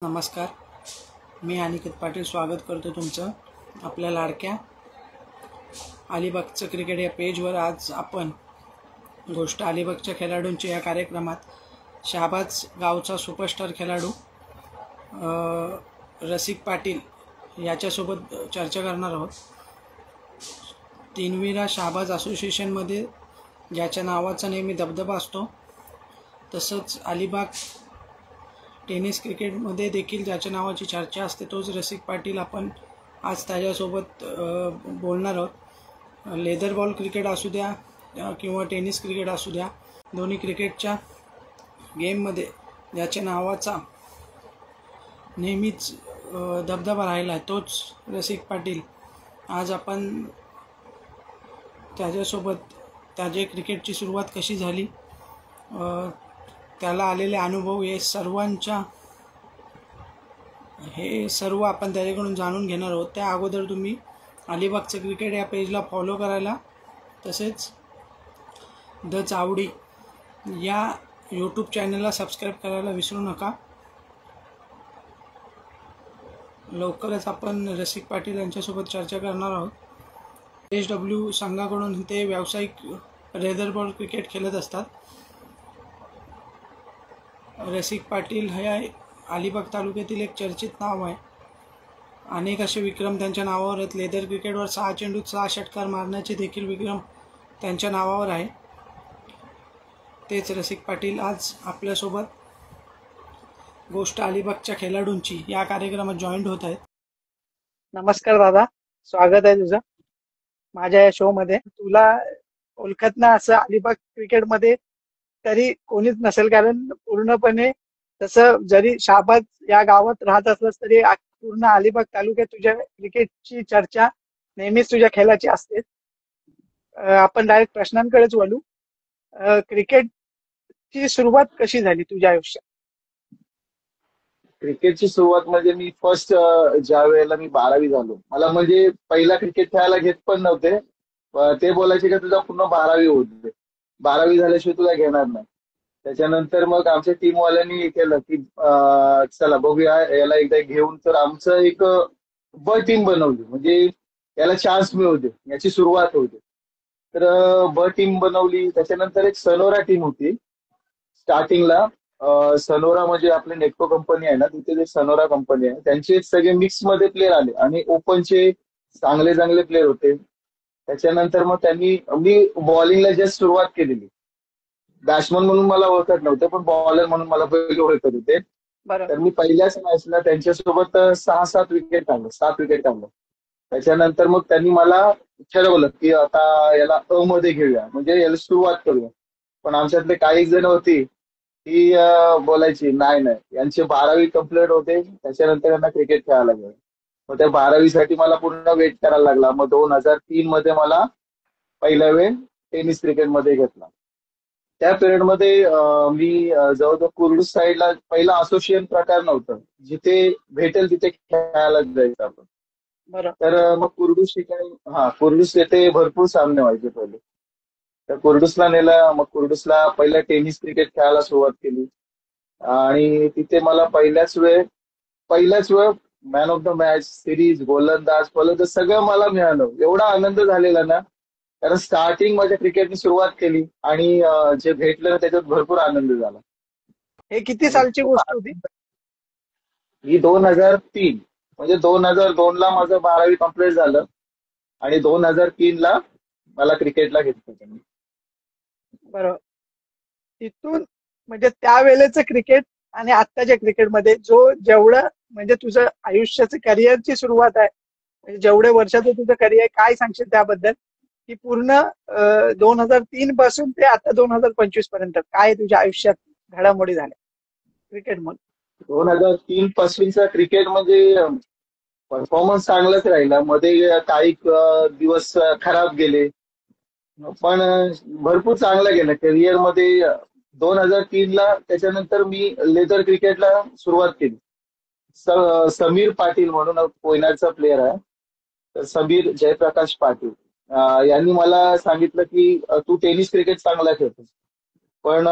नमस्कार, मी अनिकेत पाटील स्वागत करतो तुमचं आपल्या लाडक्या अलिबागचं क्रिकेट या पेजवर। आज आपण गोष्ट अलिबागच्या खेळाडूंची या कार्यक्रमात शहाबाज गावचा सुपरस्टार खेळाडू रसिक पाटील याच्यासोबत चर्चा करणार आहोत। तीनविरा शहाबाज असोसिएशनमध्ये ज्याच्या नावाचा नेहमी दबदबा असतो, तसंच अलिबाग टेनिस क्रिकेटमध्ये देखील ज्याच्या नावाची चर्चा असते तोच रसिक पाटील। आपण आज त्याच्यासोबत बोलणार आहोत। लेदर बॉल क्रिकेट असू द्या किंवा टेनिस क्रिकेट असू द्या, दोन्ही क्रिकेटच्या गेममध्ये ज्याच्या नावाचा नेहमीच दबदबा राहिला आहे तोच रसिक पाटील। आज आपण त्याच्यासोबत त्याच्या क्रिकेटची सुरुवात कशी झाली, त्याला आलेले अनुभव, हे सर्व आपण त्याच्याकडून जाणून घेणार आहोत। त्या अगोदर तुम्ही अलिबागचं क्रिकेट या पेजला फॉलो करायला, तसेच द चावडी या यूट्यूब चॅनलला सबस्क्राईब करायला विसरू नका। लवकरच आपण रसिक पाटील यांच्यासोबत चर्चा करणार आहोत। HW संघाकडून ते व्यावसायिक लेदर बॉल क्रिकेट खेळत असतात। रसिक पाटील हे अलिबाग तालुक्यातील एक चर्चित नाव आहे। अनेक असे विक्रम त्यांच्या नावावर आहेत। लेदर क्रिकेटवर 6 चेंडूत 6 षटकार मारण्याचे देखील विक्रम त्यांच्या नावावर आहे। तेच रसिक पाटील आज आपल्यासोबत गोष्ट अलिबागच्या खेळाडूंची या कार्यक्रमात जॉईंट होत आहेत। नमस्कार दादा, स्वागत आहे तुझं माझ्या या शो मध्ये। तुला ओळखत ना असं अलिबाग क्रिकेटमध्ये तरी कोणीच नसेल, कारण पूर्णपणे तसं जरी शहाबाज या गावात राहत असलास तरी पूर्ण अलिबाग तालुक्यात तुझ्या क्रिकेटची चर्चा नेहमीच तुझ्या खेळाची असते। आपण डायरेक्ट प्रश्नांकडेच वळू। क्रिकेटची सुरुवात कशी झाली तुझ्या आयुष्यात? क्रिकेटची सुरुवात म्हणजे मी फर्स्ट ज्या वेळेला मी 12वी झालो, मला म्हणजे पहिला क्रिकेट खेळायला घेत पण नव्हते। ते बोलायचे का तुझा पूर्ण 12वी होऊ दे, 12वी झाल्याशिवाय तुला घेणार नाही। त्याच्यानंतर मग आमच्या टीमवाल्यांनी केलं की चला बघूया याला एकदा घेऊन, तर आमचं एक ब टीम बनवली, म्हणजे याला चान्स मिळू दे, याची सुरुवात होऊ दे। तर ब टीम बनवली। त्याच्यानंतर एक सनोरा टीम होती स्टार्टिंगला। सनोरा म्हणजे आपली नेटको कंपनी आहे ना, तिथे जे सनोरा कंपनी आहे त्यांचे सगळे मिक्स मध्ये प्लेयर आले आणि ओपनचे चांगले चांगले प्लेयर होते। त्याच्यानंतर मग मी बॉलिंगला जस्ट सुरुवात केलेली। बॅट्समन म्हणून मला ओळखत नव्हते, पण बॉलर म्हणून मला पहिले ओळखत होते। तर मी पहिल्याच मॅचला त्यांच्यासोबत 6-7 विकेट काढलं, 7 विकेट काढलं। त्याच्यानंतर मग त्यांनी मला ठरवलं की आता याला अ मध्ये घेऊया, म्हणजे याला सुरुवात करूया। पण आमच्यातले काही जण होती ती बोलायची नाही नाही, यांचे 12वी कंप्लीट होते त्याच्यानंतर यांना क्रिकेट खेळायला गेलं। मग त्या 12वीसाठी मला पूर्ण वेट करायला लागला। मग 2003 मध्ये मला पहिला वेळ टेनिस क्रिकेटमध्ये घेतला। त्या पिरियडमध्ये मी जवळजवळ कुर्डू साईडला पहिला असोसिएशन प्रकार नव्हतं, जिथे भेटेल तिथे खेळायला जायचं आपण। तर मग कुर्डूस ठिकाणी कुर्डूस येथे भरपूर सामने व्हायचे पहिले। तर कुर्डूसला नेलं, मग कुर्डूसला पहिलं टेनिस क्रिकेट खेळायला सुरुवात केली आणि तिथे मला पहिल्याच वेळ man of the match, series, गोलंदाज सगळं मला मिळालं। एवढा आनंद झालेला ना, कारण स्टार्टिंग माझ्या क्रिकेटनी सुरुवात केली आणि जे भेटलं त्याच्यात भरपूर आनंद झाला। हे किती सालची गोष्ट होती? ही 2003, म्हणजे 2002 ला माझं 12वी कंप्लीट झालं आणि 2003 ला मला क्रिकेटला घेतलं त्यांनी। बरोबर। तिथून म्हणजे त्यावेळेचं क्रिकेट आणि आत्ताच्या क्रिकेटमध्ये जेवढं म्हणजे तुझं आयुष्याचं करिअरची सुरुवात आहे, म्हणजे जेवढे वर्षाचं तुझं करिअर, काय सांगशील त्याबद्दल? की पूर्ण 2003 पासून ते आता 2025 पर्यंत काय तुझ्या आयुष्यात घडामोडी झाल्या क्रिकेटमध्ये? 2003 पासूनचा क्रिकेट म्हणजे परफॉर्मन्स चांगलाच राहिला। मध्ये काही दिवस खराब गेले, पण भरपूर चांगलं गेलं करिअर मध्ये। 2003 ला त्याच्यानंतर मी लेदर क्रिकेटला सुरुवात केली। समीर पाटील म्हणून कोयनाचा प्लेयर आहे, तर समीर जयप्रकाश पाटील यांनी मला सांगितलं की तू टेनिस क्रिकेट चांगला खेळतोस, पण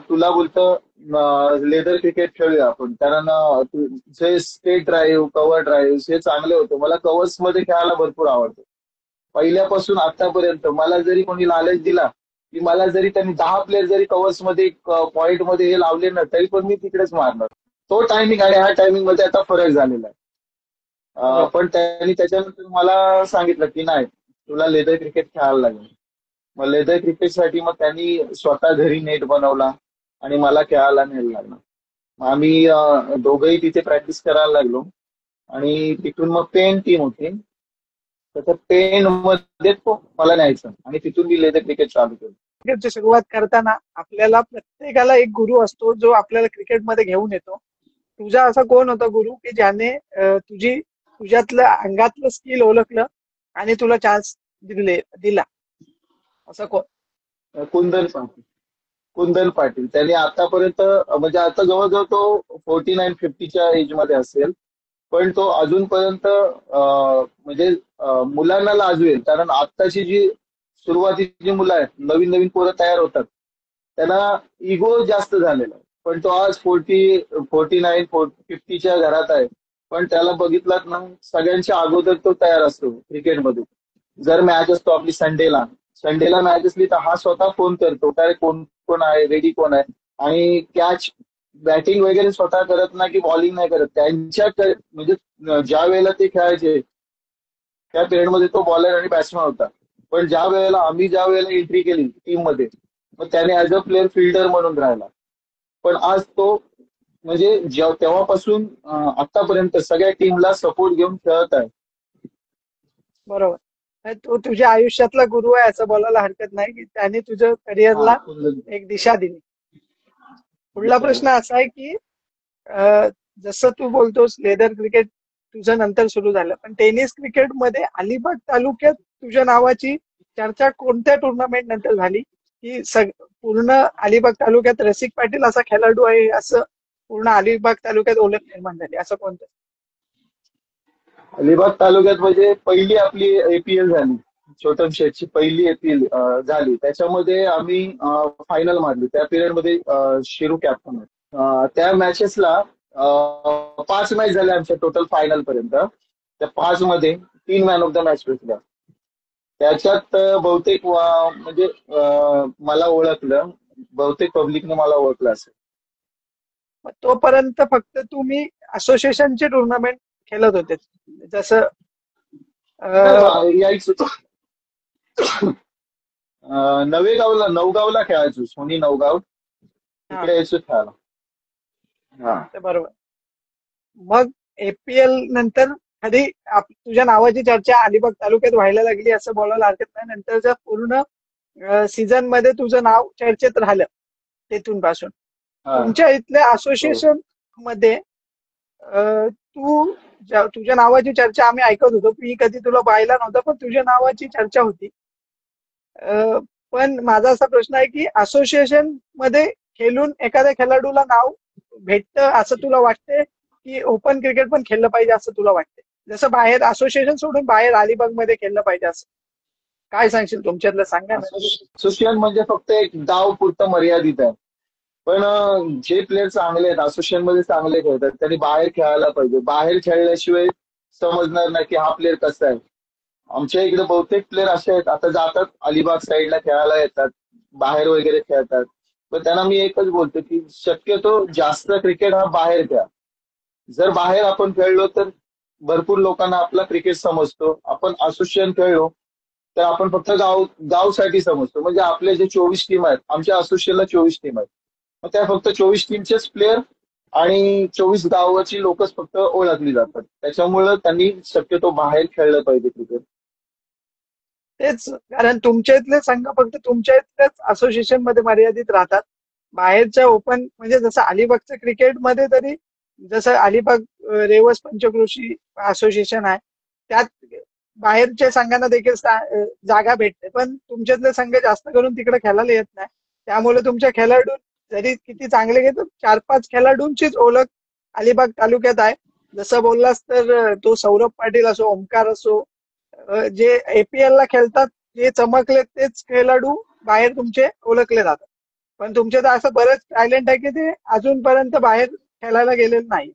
तुला बोलतं लेदर क्रिकेट खेळूया आपण, कारण जे स्टेट ड्राईव्ह, कव्हर ड्राईव्ह हे चांगले होते. मला कव्हर्स मध्ये खेळायला भरपूर आवडतं. पहिल्यापासून आतापर्यंत मला जरी कोणी लालच दिला, की मला जरी त्यांनी 10 प्लेयर जरी कव्हर्स मध्ये पॉईंट मध्ये हे लावले ना, तरी पण मी तिकडेच मारणार. तो टायमिंग आणि ह्या टायमिंग मध्ये आता फरक झालेला आहे. बरोबर. पण त्यांनी त्याच्यानंतर मला सांगितलं की नाही, तुला लेदर क्रिकेट खेळायला लागेल. मग लेदर क्रिकेटसाठी मग त्यांनी स्वतः घरी नेट बनवला आणि मला खेळायला न्यायला लागला. मग आम्ही दोघंही तिथे प्रॅक्टिस करायला लागलो. आणि तिथून मग पेन टीम होती, तर त्या पेन मध्ये तो मला न्यायचा आणि तिथून मी लेदर क्रिकेट चालू केलं. क्रिकेटची सुरुवात करताना आपल्याला प्रत्येकाला एक गुरु असतो जो आपल्याला क्रिकेटमध्ये घेऊन येतो. तुझा असा कोण होता गुरु की ज्याने तुझ्यातलं अंगातलं स्किल ओळखलं आणि तुला चान्स दिला, असं कोण? कुंदन पाटील. कुंदन पाटील त्यांनी आतापर्यंत म्हणजे आता जवळजवळ तो 49-50च्या एज मध्ये असेल, पण तो अजूनपर्यंत म्हणजे मुलांना लाजवेल. कारण आत्ताची जी सुरुवातीची जी मुलं आहेत, नवीन नवीन पोरं तयार होतात, त्यांना इगो जास्त झालेला आहे. पण तो आज 49-50च्या घरात आहे, पण त्याला बघितलात ना, सगळ्यांच्या अगोदर तो तयार असतो क्रिकेटमध्ये. जर मॅच असतो आपली संडेला, संडेला मॅच असली तर हा स्वतः फोन करतो, काय कोण कोण आहे, रेडी कोण आहे. आणि कॅच बॅटिंग वगैरे स्वतः करत नाही की बॉलिंग नाही करत. म्हणजे ज्या वेळेला ते खेळायचे त्या पिरियडमध्ये तो बॉलर आणि बॅट्समॅन होता. पण ज्या वेळेला एंट्री केली टीम मध्ये, मग त्याने ऍज अ प्लेअर फिल्डर म्हणून राहिला. पण आज तो म्हणजे तेव्हापासून आतापर्यंत सगळ्या टीमला सपोर्ट घेऊन खेळत आहे. बरोबर. तो तुझ्या आयुष्यातला गुरु आहे असं बोलायला हरकत नाही की त्याने तुझ्या हा, करिअरला एक दिशा दिली. पुढला प्रश्न असा आहे की जसं तू बोलतोस लेदर क्रिकेट तुझं नंतर सुरू झालं, पण टेनिस क्रिकेटमध्ये अलिबाग तालुक्यात तुझ्या नावाची चर्चा कोणत्या टुर्नामेंट नंतर झाली की पूर्ण अलिबाग तालुक्यात रसिक पाटील असा खेळाडू आहे असं पूर्ण अलिबाग तालुक्यात ओळख निर्माण झाली, असं कोणतं? अलिबाग तालुक्यात म्हणजे पहिली आपली एपीएल झाली, छोटम शेठची पहिली एपीएल झाली. त्याच्यामध्ये आम्ही फायनल मारली. त्या पिरियडमध्ये शिरू कॅप्टन होते. त्या मॅचेसला 5 मॅच झाल्या आमच्या टोटल फायनल पर्यंत. त्या 5 मध्ये 3 मॅन ऑफ द मॅच भेटल्या. त्याच्यात बहुतेक म्हणजे मला ओळखलं, बहुतेक पब्लिकने मला ओळखलं असेल. तोपर्यंत फक्त तुम्ही असोसिएशनचे टुर्नामेंट खेळत होते, जसं यायचं नवगावला खेळायचो, सोनी नवगाव, तिकडे यायचो खेळायला. हा, बरोबर. मग एपीएल नंतर कधी तुझ्या नावाची चर्चा अलिबाग तालुक्यात व्हायला लागली असं बोलायला हरकत नाही. नंतरच्या पूर्ण सीझन मध्ये तुझं नाव चर्चेत राहिलं तिथून पासून. तुमच्या इथल्या असोसिएशन मध्ये तुझ्या नावाची चर्चा आम्ही ऐकत होतो. मी कधी तुला पाहिला नव्हतं, पण तुझ्या नावाची चर्चा होती. पण माझा असा प्रश्न आहे की असोसिएशन मध्ये खेळून एखाद्या खेळाडूला नाव भेटतं असं तुला वाटते की ओपन क्रिकेट पण खेळलं पाहिजे असं तुला वाटते? जसं बाहेर असोसिएशन सोडून बाहेर अलिबाग मध्ये खेळलं पाहिजे असं काय सांगशील? तुमच्यातलं सांगा ना. असोसिएशन म्हणजे फक्त एक डाव पुरतं मर्यादित आहे. पण जे प्लेयर चांगले आहेत, असोसिएशन मध्ये चांगले खेळतात, त्यांनी बाहेर खेळायला पाहिजे. बाहेर खेळल्याशिवाय समजणार नाही की हा प्लेअर कसा आहे. आमच्या इकडे बहुतेक प्लेयर असे आहेत, आता जातात अलिबाग साईडला खेळायला येतात, बाहेर वगैरे खेळतात. पण त्यांना मी एकच बोलतो की शक्यतो जास्त क्रिकेट हा बाहेर खेळा. जर बाहेर आपण खेळलो तर भरपूर लोकांना आपला क्रिकेट समजतो. आपण असोसिएशन खेळलो तर आपण फक्त गावसाठी समजतो. म्हणजे आपले जे 24 टीम आहेत, आमच्या असोसिएशनला 24 टीम आहेत, मग त्या फक्त 24 टीमचेच प्लेयर आणि 24 गावाची लोकच फक्त ओळखली जातात. त्याच्यामुळं त्यांनी शक्यतो बाहेर खेळलं पाहिजे क्रिकेट. तेच, कारण तुमच्या इथले संघ फक्त तुमच्या इथल्याच असोसिएशन मध्ये मर्यादित राहतात. बाहेरच्या ओपन म्हणजे जसं अलिबागचं क्रिकेटमध्ये तरी जसं अलिबाग रेवस पंचक्रोशी असोसिएशन आहे, त्यात बाहेरच्या संघांना देखील जागा भेटते. पण तुमच्यातले संघ जास्त करून तिकडे खेळायला येत नाही. त्यामुळे तुमच्या खेळाडू जरी किती चांगले घेतो, 4-5 खेळाडूंचीच ओळख अलिबाग तालुक्यात आहे. जसं बोललास तर तो सौरभ पाटील असो, ओमकार असो, जे एपीएल ला खेळतात, जे चमकले तेच खेळाडू बाहेर तुमचे ओळखले जातात. पण तुमचे तर असं बरंच टॅलेंट आहे की ते अजूनपर्यंत बाहेर खेळायला गेलेलं नाही.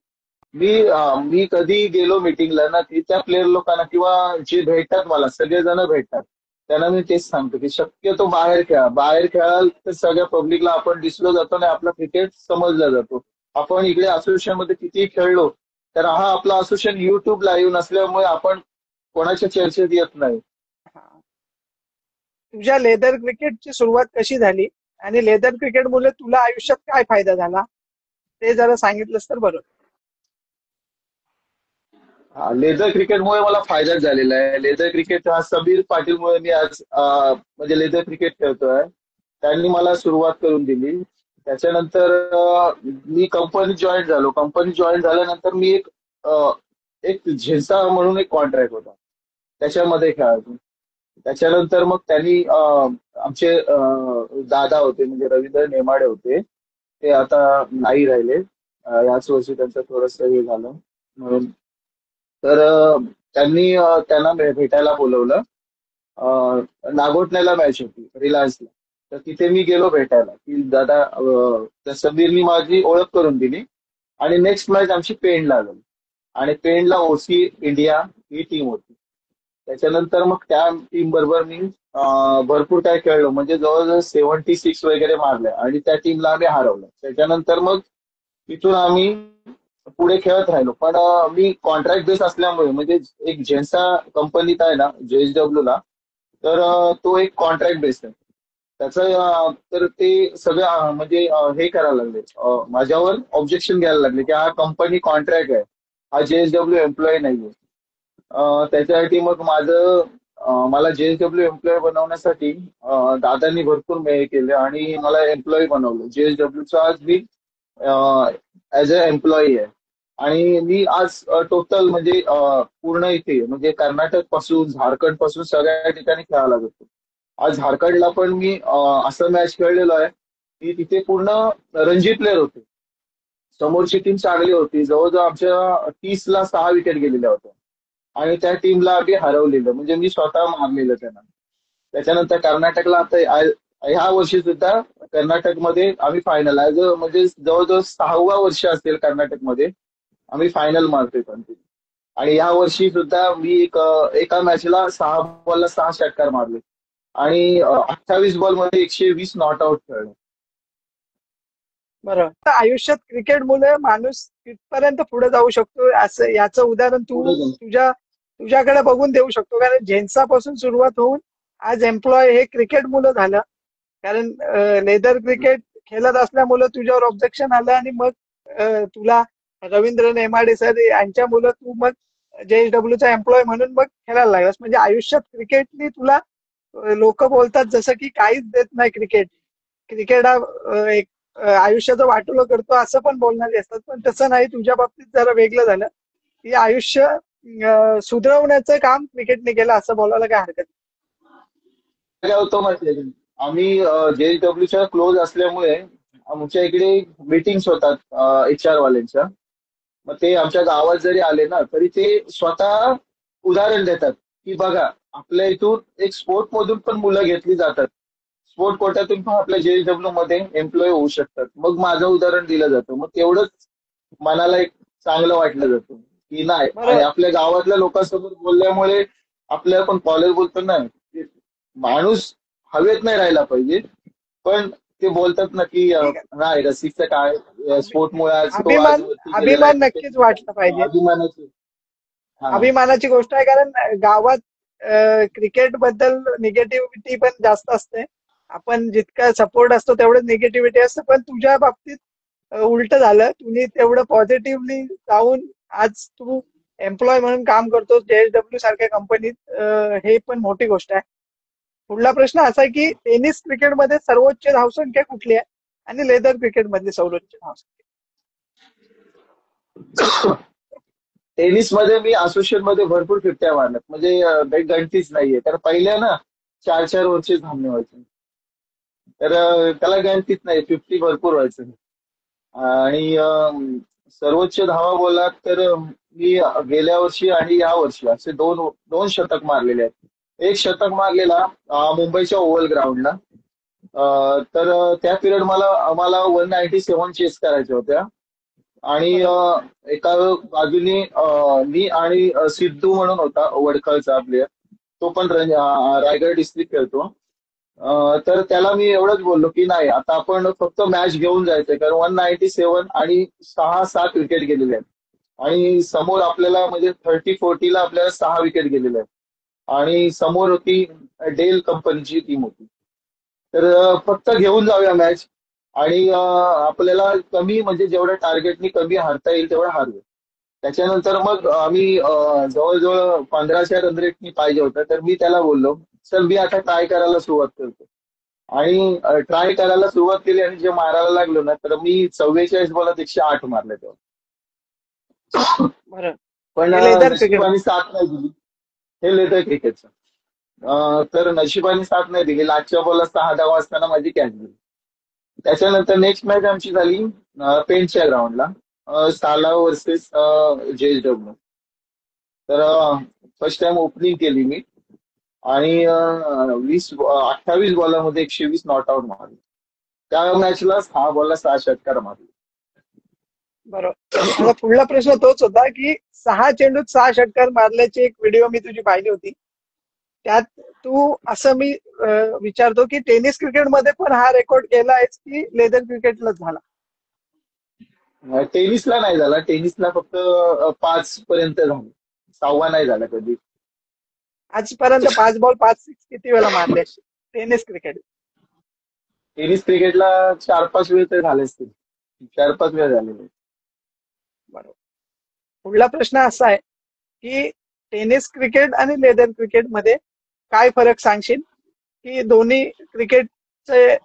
मी कधी गेलो मीटिंगला ना की त्या प्लेअर लोकांना किंवा जे भेटतात मला सगळेजण भेटतात, त्यांना मी तेच सांगतो की शक्यतो बाहेर खेळा. बाहेर खेळाल तर सगळ्या पब्लिकला आपण दिसलो जातो आणि आपला क्रिकेट समजला जातो. आपण इकडे असोसिएशन मध्ये किती खेळलो तर हा आपला असोसिएशन युट्यूब लाईव्ह नसल्यामुळे आपण कोणाच्या चर्चेत येत नाही. हा. तुझ्या लेदर क्रिकेटची सुरुवात कशी झाली आणि लेदर क्रिकेटमुळे तुला आयुष्यात काय फायदा झाला ते जरा सांगितलंस तर बरं. लेदर क्रिकेटमुळे मला फायदाच झालेला आहे. लेदर क्रिकेट हा समीर पाटीलमुळे मी आज म्हणजे लेदर क्रिकेट खेळतोय. त्यांनी मला सुरुवात करून दिली. त्याच्यानंतर मी कंपनी जॉईन झालो. कंपनी जॉईन झाल्यानंतर मी एक झेन्सा म्हणून एक कॉन्ट्रॅक्ट होता, त्याच्यामध्ये खेळायचो. त्याच्यानंतर मग त्यांनी आमचे दादा होते म्हणजे रवींद्र नेमाडे होते, ते आता नाही राहिले. याच वर्षी त्यांचं थोडंसं हे झालं म्हणून. तर त्यांना भेटायला बोलवलं. नागोठण्याला मॅच होती रिलायन्सला. तर तिथे मी गेलो भेटायला की दादा त्या समीरनी माझी ओळख करून दिली. आणि नेक्स्ट मॅच आमची पेणला झाली आणि पेणला ओसी इंडिया ही टीम होती. त्याच्यानंतर मग त्या टीम बरोबर मी भरपूर काय खेळलो, म्हणजे जवळजवळ 76 वगैरे मारले आणि त्या टीमला आम्ही हरवलं. त्याच्यानंतर मग तिथून आम्ही पुढे खेळत राहिलो. पण मी कॉन्ट्रॅक्ट बेस असल्यामुळे म्हणजे एक जेन्सा कंपनीत आहे ना JSW ला, तर तो एक कॉन्ट्रॅक्ट बेस आहे. त्याचं तर ते सगळं म्हणजे हे करायला लागले, माझ्यावर ऑब्जेक्शन घ्यायला लागले की हा कंपनी कॉन्ट्रॅक्ट आहे, हा JSW एम्प्लॉई नाहीये. त्याच्यासाठी मग मला JSW एम्प्लॉय बनवण्यासाठी दादांनी भरपूर मेहनत केले आणि मला एम्प्लॉई बनवलं. JSW आज मी ऍज अ एम्प्लॉई आहे. आणि मी आज टोटल म्हणजे पूर्ण इथे म्हणजे कर्नाटक पासून झारखंड पासून सगळ्या ठिकाणी खेळायला जातो. आज झारखंडला पण मी असं मॅच खेळलेलो आहे की तिथे पूर्ण रणजी प्लेअर होते. समोरची टीम चांगली होती, जवळजवळ आमच्या 30ला 6 विकेट गेलेल्या होत्या आणि त्या टीमला आम्ही हरवलेलं, म्हणजे मी स्वतः मारलेलं त्यांना. त्याच्यानंतर कर्नाटकला आता ह्या वर्षी सुद्धा कर्नाटकमध्ये आम्ही फायनल आहे, म्हणजे जवळजवळ 6वा वर्ष असेल कर्नाटकमध्ये आम्ही फायनल मारतोय कंटिन्यू. आणि या वर्षी सुद्धा मी एका मॅचला 6 बॉलला 6 षटकार मारले आणि 28 बॉलमध्ये 120 नॉट आउट खेळलो. बरं, तर आयुष्यात क्रिकेटमुळे माणूस कितपर्यंत पुढे जाऊ शकतो असं याचं उदाहरण पुढे तू जाऊन तुझ्याकडे बघून देऊ शकतो. कारण जेन्सापासून सुरुवात होऊन आज एम्प्लॉय हे क्रिकेटमुळे झालं. कारण लेदर क्रिकेट खेळत असल्यामुळे तुझ्यावर ऑब्जेक्शन आलं आणि मग तुला रवींद्र नेमाडे सर यांच्यामुळे तू मग JSW एम्प्लॉय म्हणून मग खेळायला लागलास. म्हणजे आयुष्यात क्रिकेटनी तुला लोक बोलतात जसं की काहीच देत नाही क्रिकेट. क्रिकेट हा एक आयुष्याचं वाटोळं करतो असं पण बोलणारे असतात, पण तसं नाही. तुझ्या बाबतीत जरा वेगळं झालं की आयुष्य सुधरवण्याचं काम क्रिकेटने केलं असं बोलायला काय हरकत नाही. काय होतं माहितीये का? आम्ही JSWच्या क्लोज असल्यामुळे आमच्या इकडे मीटिंग्स होतात HR वाल्यांच्या. मग ते आमच्या गावात जरी आले ना तरी ते स्वतः उदाहरण देतात की बघा आपल्या इथून एक स्पोर्ट मधून पण मुलं घेतली जातात, स्पोर्ट कोट्यातून पण आपल्या JSW मध्ये एम्प्लॉय होऊ शकतात. मग माझं उदाहरण दिलं जातं, मग तेवढंच मनाला एक चांगलं वाटलं जातं की नाही. आणि बरं, आपल्या गावातल्या लोकांसोबत बोलल्यामुळे आपल्या पण कॉलेज बोलतो ना, ते माणूस हवेत नाही राहिला पाहिजे, पण ते बोलतात ना की ठीक आहे. नाही रसिकचं काय स्पोर्टमुळे आज तो आज अभिमान वरती गेलेला आहे अभिमान नक्कीच वाटला पाहिजे. अभिमानाची. हा. अभिमानाची गोष्ट आहे. कारण गावात क्रिकेट बद्दल निगेटिव्हिटी पण जास्त असते. आपण जितका सपोर्ट असतो तेवढं निगेटिव्हिटी असतं. पण तुझ्या बाबतीत उलट झालं. तुम्ही तेवढं पॉझिटिव्हली जाऊन आज तू एम्प्लॉय म्हणून काम करतो JSW सारख्या कंपनीत. हे पण मोठी गोष्ट आहे. पुढला प्रश्न असा आहे की टेनिस क्रिकेटमध्ये सर्वोच्च धावसंख्या कुठली आहे आणि लेदर क्रिकेटमधली सर्वोच्च धावसंख्या. टेनिस मध्ये मी असोसिएशन मध्ये भरपूर फिरत्या मारल्यात, म्हणजे काही गणतीच नाहीये. तर पहिल्या ना 4-4 ओव्हरचे सामने व्हायचे, तर त्याला गणतीच नाही, 50 भरपूर व्हायचं. आणि सर्वोच्च धावा बोलात तर मी गेल्या वर्षी आणि या वर्षी असे दोन दोन शतक मारलेले आहेत. एक शतक मारलेला मुंबईच्या ओव्हल ग्राउंडला तर त्या पिरियड आम्हाला 197 चेस करायच्या होत्या. आणि बरोबर. एका बाजूनी मी आणि सिद्धू म्हणून होता वडखळचा प्लेअर. तो पण रायगड डिस्ट्रिक्ट खेळतो. तर त्याला मी एवढंच बोललो की नाही, आता आपण फक्त मॅच घेऊन जायचंय, कारण 197 आणि 6-7 विकेट गेलेले आहेत. आणि समोर आपल्याला म्हणजे 30-40ला आपल्याला 6 विकेट गेलेले आहेत. आणि समोर होती डेल कंपनीची टीम होती. तर फक्त घेऊन जाऊया मॅच. आणि आपल्याला कमी म्हणजे जेवढ्या टार्गेटनी कमी हारता येईल तेवढं हारूया. त्याच्यानंतर मग आम्ही जवळजवळ 1500 रन रेटनी पाहिजे होतं. तर मी त्याला बोललो, सर मी आता ट्राय करायला सुरुवात करतो. आणि ट्राय करायला सुरुवात केली आणि जे मारायला लागलो ना, तर मी 44 बॉलात 108 मारले तेव्हा. बरं. पण हे लेदर क्रिकेट. नशिबाने साथ नाही दिली. हे लेदर क्रिकेटचं. तर नशिबाने साथ नाही दिली. लास्टच्या बॉलला 6 धावा असताना माझी कॅच गेली. त्याच्यानंतर नेक्स्ट मॅच आमची झाली पेंटच्या ग्राउंडला, साला वर्सेस JSW. तर फर्स्ट टाइम ओपनिंग केली मी. आणि 28 बॉलामध्ये 120 नॉट आउट मारले. त्या मॅचला 6 बॉलला 6 षटकार मारले. बरोबर. माझा पुढला प्रश्न तोच होता की 6 चेंडूत 6 षटकार मारल्याची एक व्हिडिओ मी तुझी पाहिली होती. त्यात तू असं मी विचारतो की टेनिस क्रिकेटमध्ये पण हा रेकॉर्ड केला आहेस की लेदर क्रिकेटलाच झाला? टेनिसला नाही झाला. टेनिसला फक्त 5 पर्यंत झालं. 6वा नाही झाला कधी. आजपर्यंत 5 बॉल 5 सिक्स किती वेळा मारले टेनिस क्रिकेट? टेनिस क्रिकेटला 4-5 वेळ तर झालेच ते. 4-5 वेळ झालेले. बरोबर. पुढला प्रश्न असा आहे की टेनिस क्रिकेट आणि लेदर क्रिकेटमध्ये काय फरक सांगशील? की दोन्ही क्रिकेटचे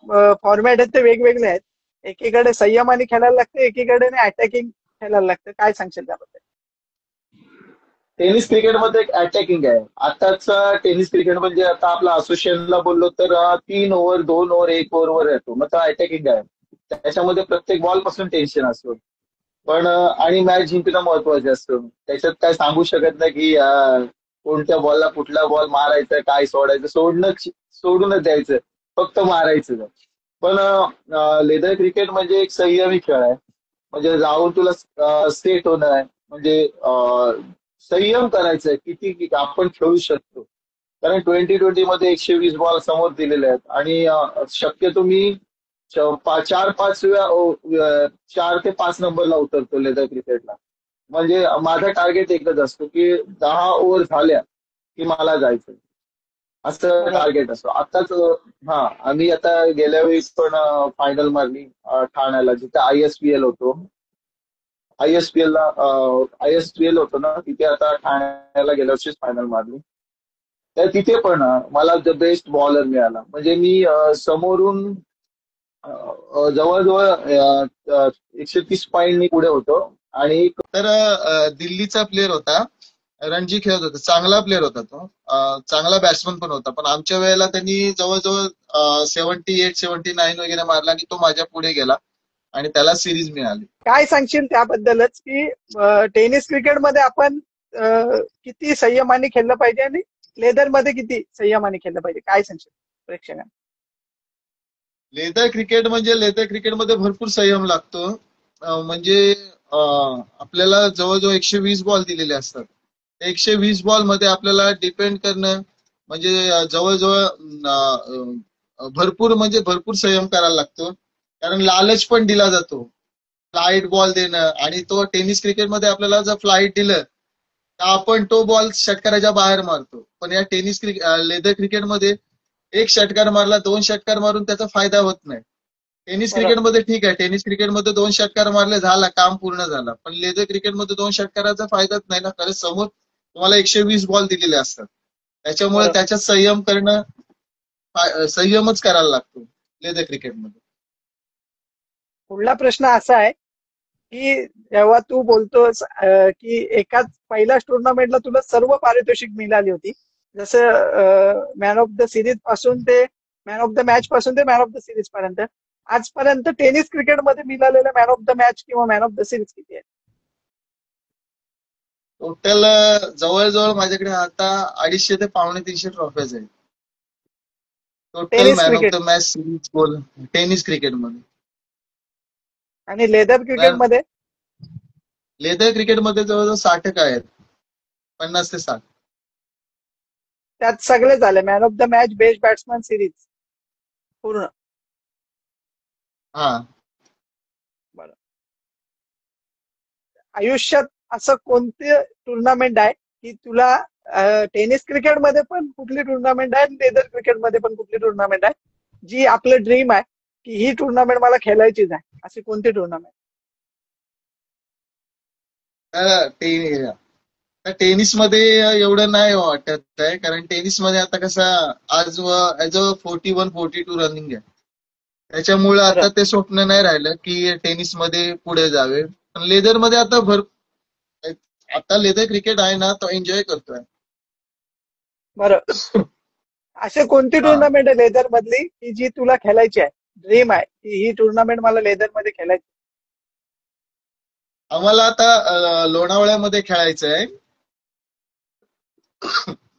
फॉर्मॅट आहेत ते वेगवेगळे आहेत. एकीकडे संयमाने खेळायला लागते, एकीकडे अटॅकिंग खेळायला लागतं. काय सांगशील त्याबद्दल? टेनिस क्रिकेटमध्ये एक अटॅकिंग आहे. आताचा टेनिस क्रिकेट म्हणजे आता आपला असोसिएशनला बोललो तर 3 ओव्हर, 2 ओव्हर, 1 ओव्हरवर येतो. मग तो अटॅकिंग आहे. त्याच्यामध्ये प्रत्येक बॉल पासून टेन्शन असतं. पण आणि मॅच जिंकणं महत्वाचं असतं. त्याच्यात काय सांगू शकत नाही की कोणत्या बॉलला कुठला बॉल मारायचा, काय सोडायचं. सोडूनच द्यायचं. फक्त मारायचं. पण लेदर क्रिकेट म्हणजे एक संयमी खेळ आहे. म्हणजे जाऊन तुला सेट होणं आहे. म्हणजे संयम करायचा आहे किती आपण खेळू शकतो. कारण 2020 मध्ये 120 बॉल समोर दिलेले आहेत. आणि शक्यतो मी 4-5 वेळा 4 ते 5 नंबरला उतरतो लेदर क्रिकेटला. म्हणजे माझा टार्गेट एकच असतो की 10 ओव्हर झाल्या की मला जायचं, असं बरोबर. टार्गेट असतो. आताच आम्ही आता गेल्या वेळी पण फायनल मारली ठाण्याला, जिथे ISPL होतो. ISPL होतो ना, तिथे आता ठाण्याला गेल्या वर्षीच फायनल मारली. तर तिथे पण मला द बेस्ट बॉलर मिळाला. म्हणजे मी समोरून जवळजवळ 130 पॉईंटनी पुढे होतो. आणि तर दिल्लीचा प्लेअर होता, रणजी खेळत होता, चांगला प्लेअर होता तो. चांगला बॅट्समन पण होता. पण आमच्या वेळेला त्यांनी जवळजवळ 78-79 वगैरे मारला आणि तो माझ्या पुढे गेला आणि त्याला सिरीज मिळाली. काय सांगशील त्याबद्दलच की टेनिस क्रिकेटमध्ये आपण किती संयमाने खेळलं पाहिजे आणि लेदरमध्ये किती संयमाने खेळलं पाहिजे? काय सांगशील प्रेक्षकांना? लेदर क्रिकेटमध्ये भरपूर संयम लागतो. म्हणजे आपल्याला जवळजवळ 120 बॉल दिलेले असतात. 120 बॉल मध्ये आपल्याला डिपेंड करणं म्हणजे जवळजवळ भरपूर संयम करायला लागतो. कारण लालच पण दिला जातो. फ्लाईट बॉल देणं, आणि तो टेनिस क्रिकेटमध्ये आपल्याला जर फ्लाईट दिलं तर आपण तो बॉल षटकाराच्या बाहेर मारतो. पण या लेदर क्रिकेटमध्ये एक षटकार मारला, 2 षटकार मारून त्याचा फायदा होत नाही. टेनिस बरोबर. क्रिकेटमध्ये ठीक आहे, टेनिस क्रिकेटमध्ये 2 षटकार मारले झाला, काम पूर्ण झालं. पण लेदर क्रिकेटमध्ये 2 षटकाराचा फायदाच नाही ना, कारण समोर तुम्हाला 120 बॉल दिलेले असतात. त्याच्यामुळे बरोबर. त्याच्यात संयमच करायला लागतो लेदर क्रिकेटमध्ये. पुढला प्रश्न असा आहे की जेव्हा तू बोलतोस की एकाच पहिल्याच टुर्नामेंटला तुला सर्व पारितोषिक मिळाली होती, जसं मॅन ऑफ द सिरीज पासून ते मॅन ऑफ द मॅच पासून ते मॅन ऑफ द सिरीज पर्यंत, आजपर्यंत टेनिस क्रिकेटमध्ये मिळालेल्या मॅन ऑफ द मॅच किंवा मॅन ऑफ द सिरीज किती आहे? टोटल जवळजवळ माझ्याकडे आता 250 ते 250 ट्रॉफीज आहेत. Total tennis man of cricket the match series बोल. टेनिस क्रिकेटमध्ये आणि लेदर क्रिकेटमध्ये लेदर क्रिकेटमध्ये जवळजवळ 60 आहेत, 50 ते 60. त्यात सगळे झाले man of the match, best batsman, series पूर्ण. हा. बरं. आयुष्यात असं कोणते टुर्नामेंट आहे की तुला टेनिस क्रिकेटमध्ये पण कुठली टुर्नामेंट आहे, लेदर क्रिकेटमध्ये पण कुठली टुर्नामेंट आहे जी आपलं ड्रीम आहे की ही टुर्नामेंट मला खेळायचीच आहे, अशी कोणती टुर्नामेंट? तर टेनिसमध्ये एवढं नाही वाटत आहे, कारण टेनिसमध्ये आता कसं आज ऍज अ 41-42 रनिंग आहे. त्याच्यामुळे बरं. आता ते स्वप्न नाही राहिलं की टेनिसमध्ये पुढे जावे. पण लेदरमध्ये आता आता लेदर क्रिकेट आहे ना, तो एन्जॉय करतोय. बरं. अशी कोणती हा. टुर्नामेंट आहे लेदर मधली की जी तुला खेळायची आहे, ड्रीम आहे की ही टुर्नामेंट मला लेदर मध्ये खेळायची? आम्हाला आता लोणावळ्यामध्ये खेळायचं आहे.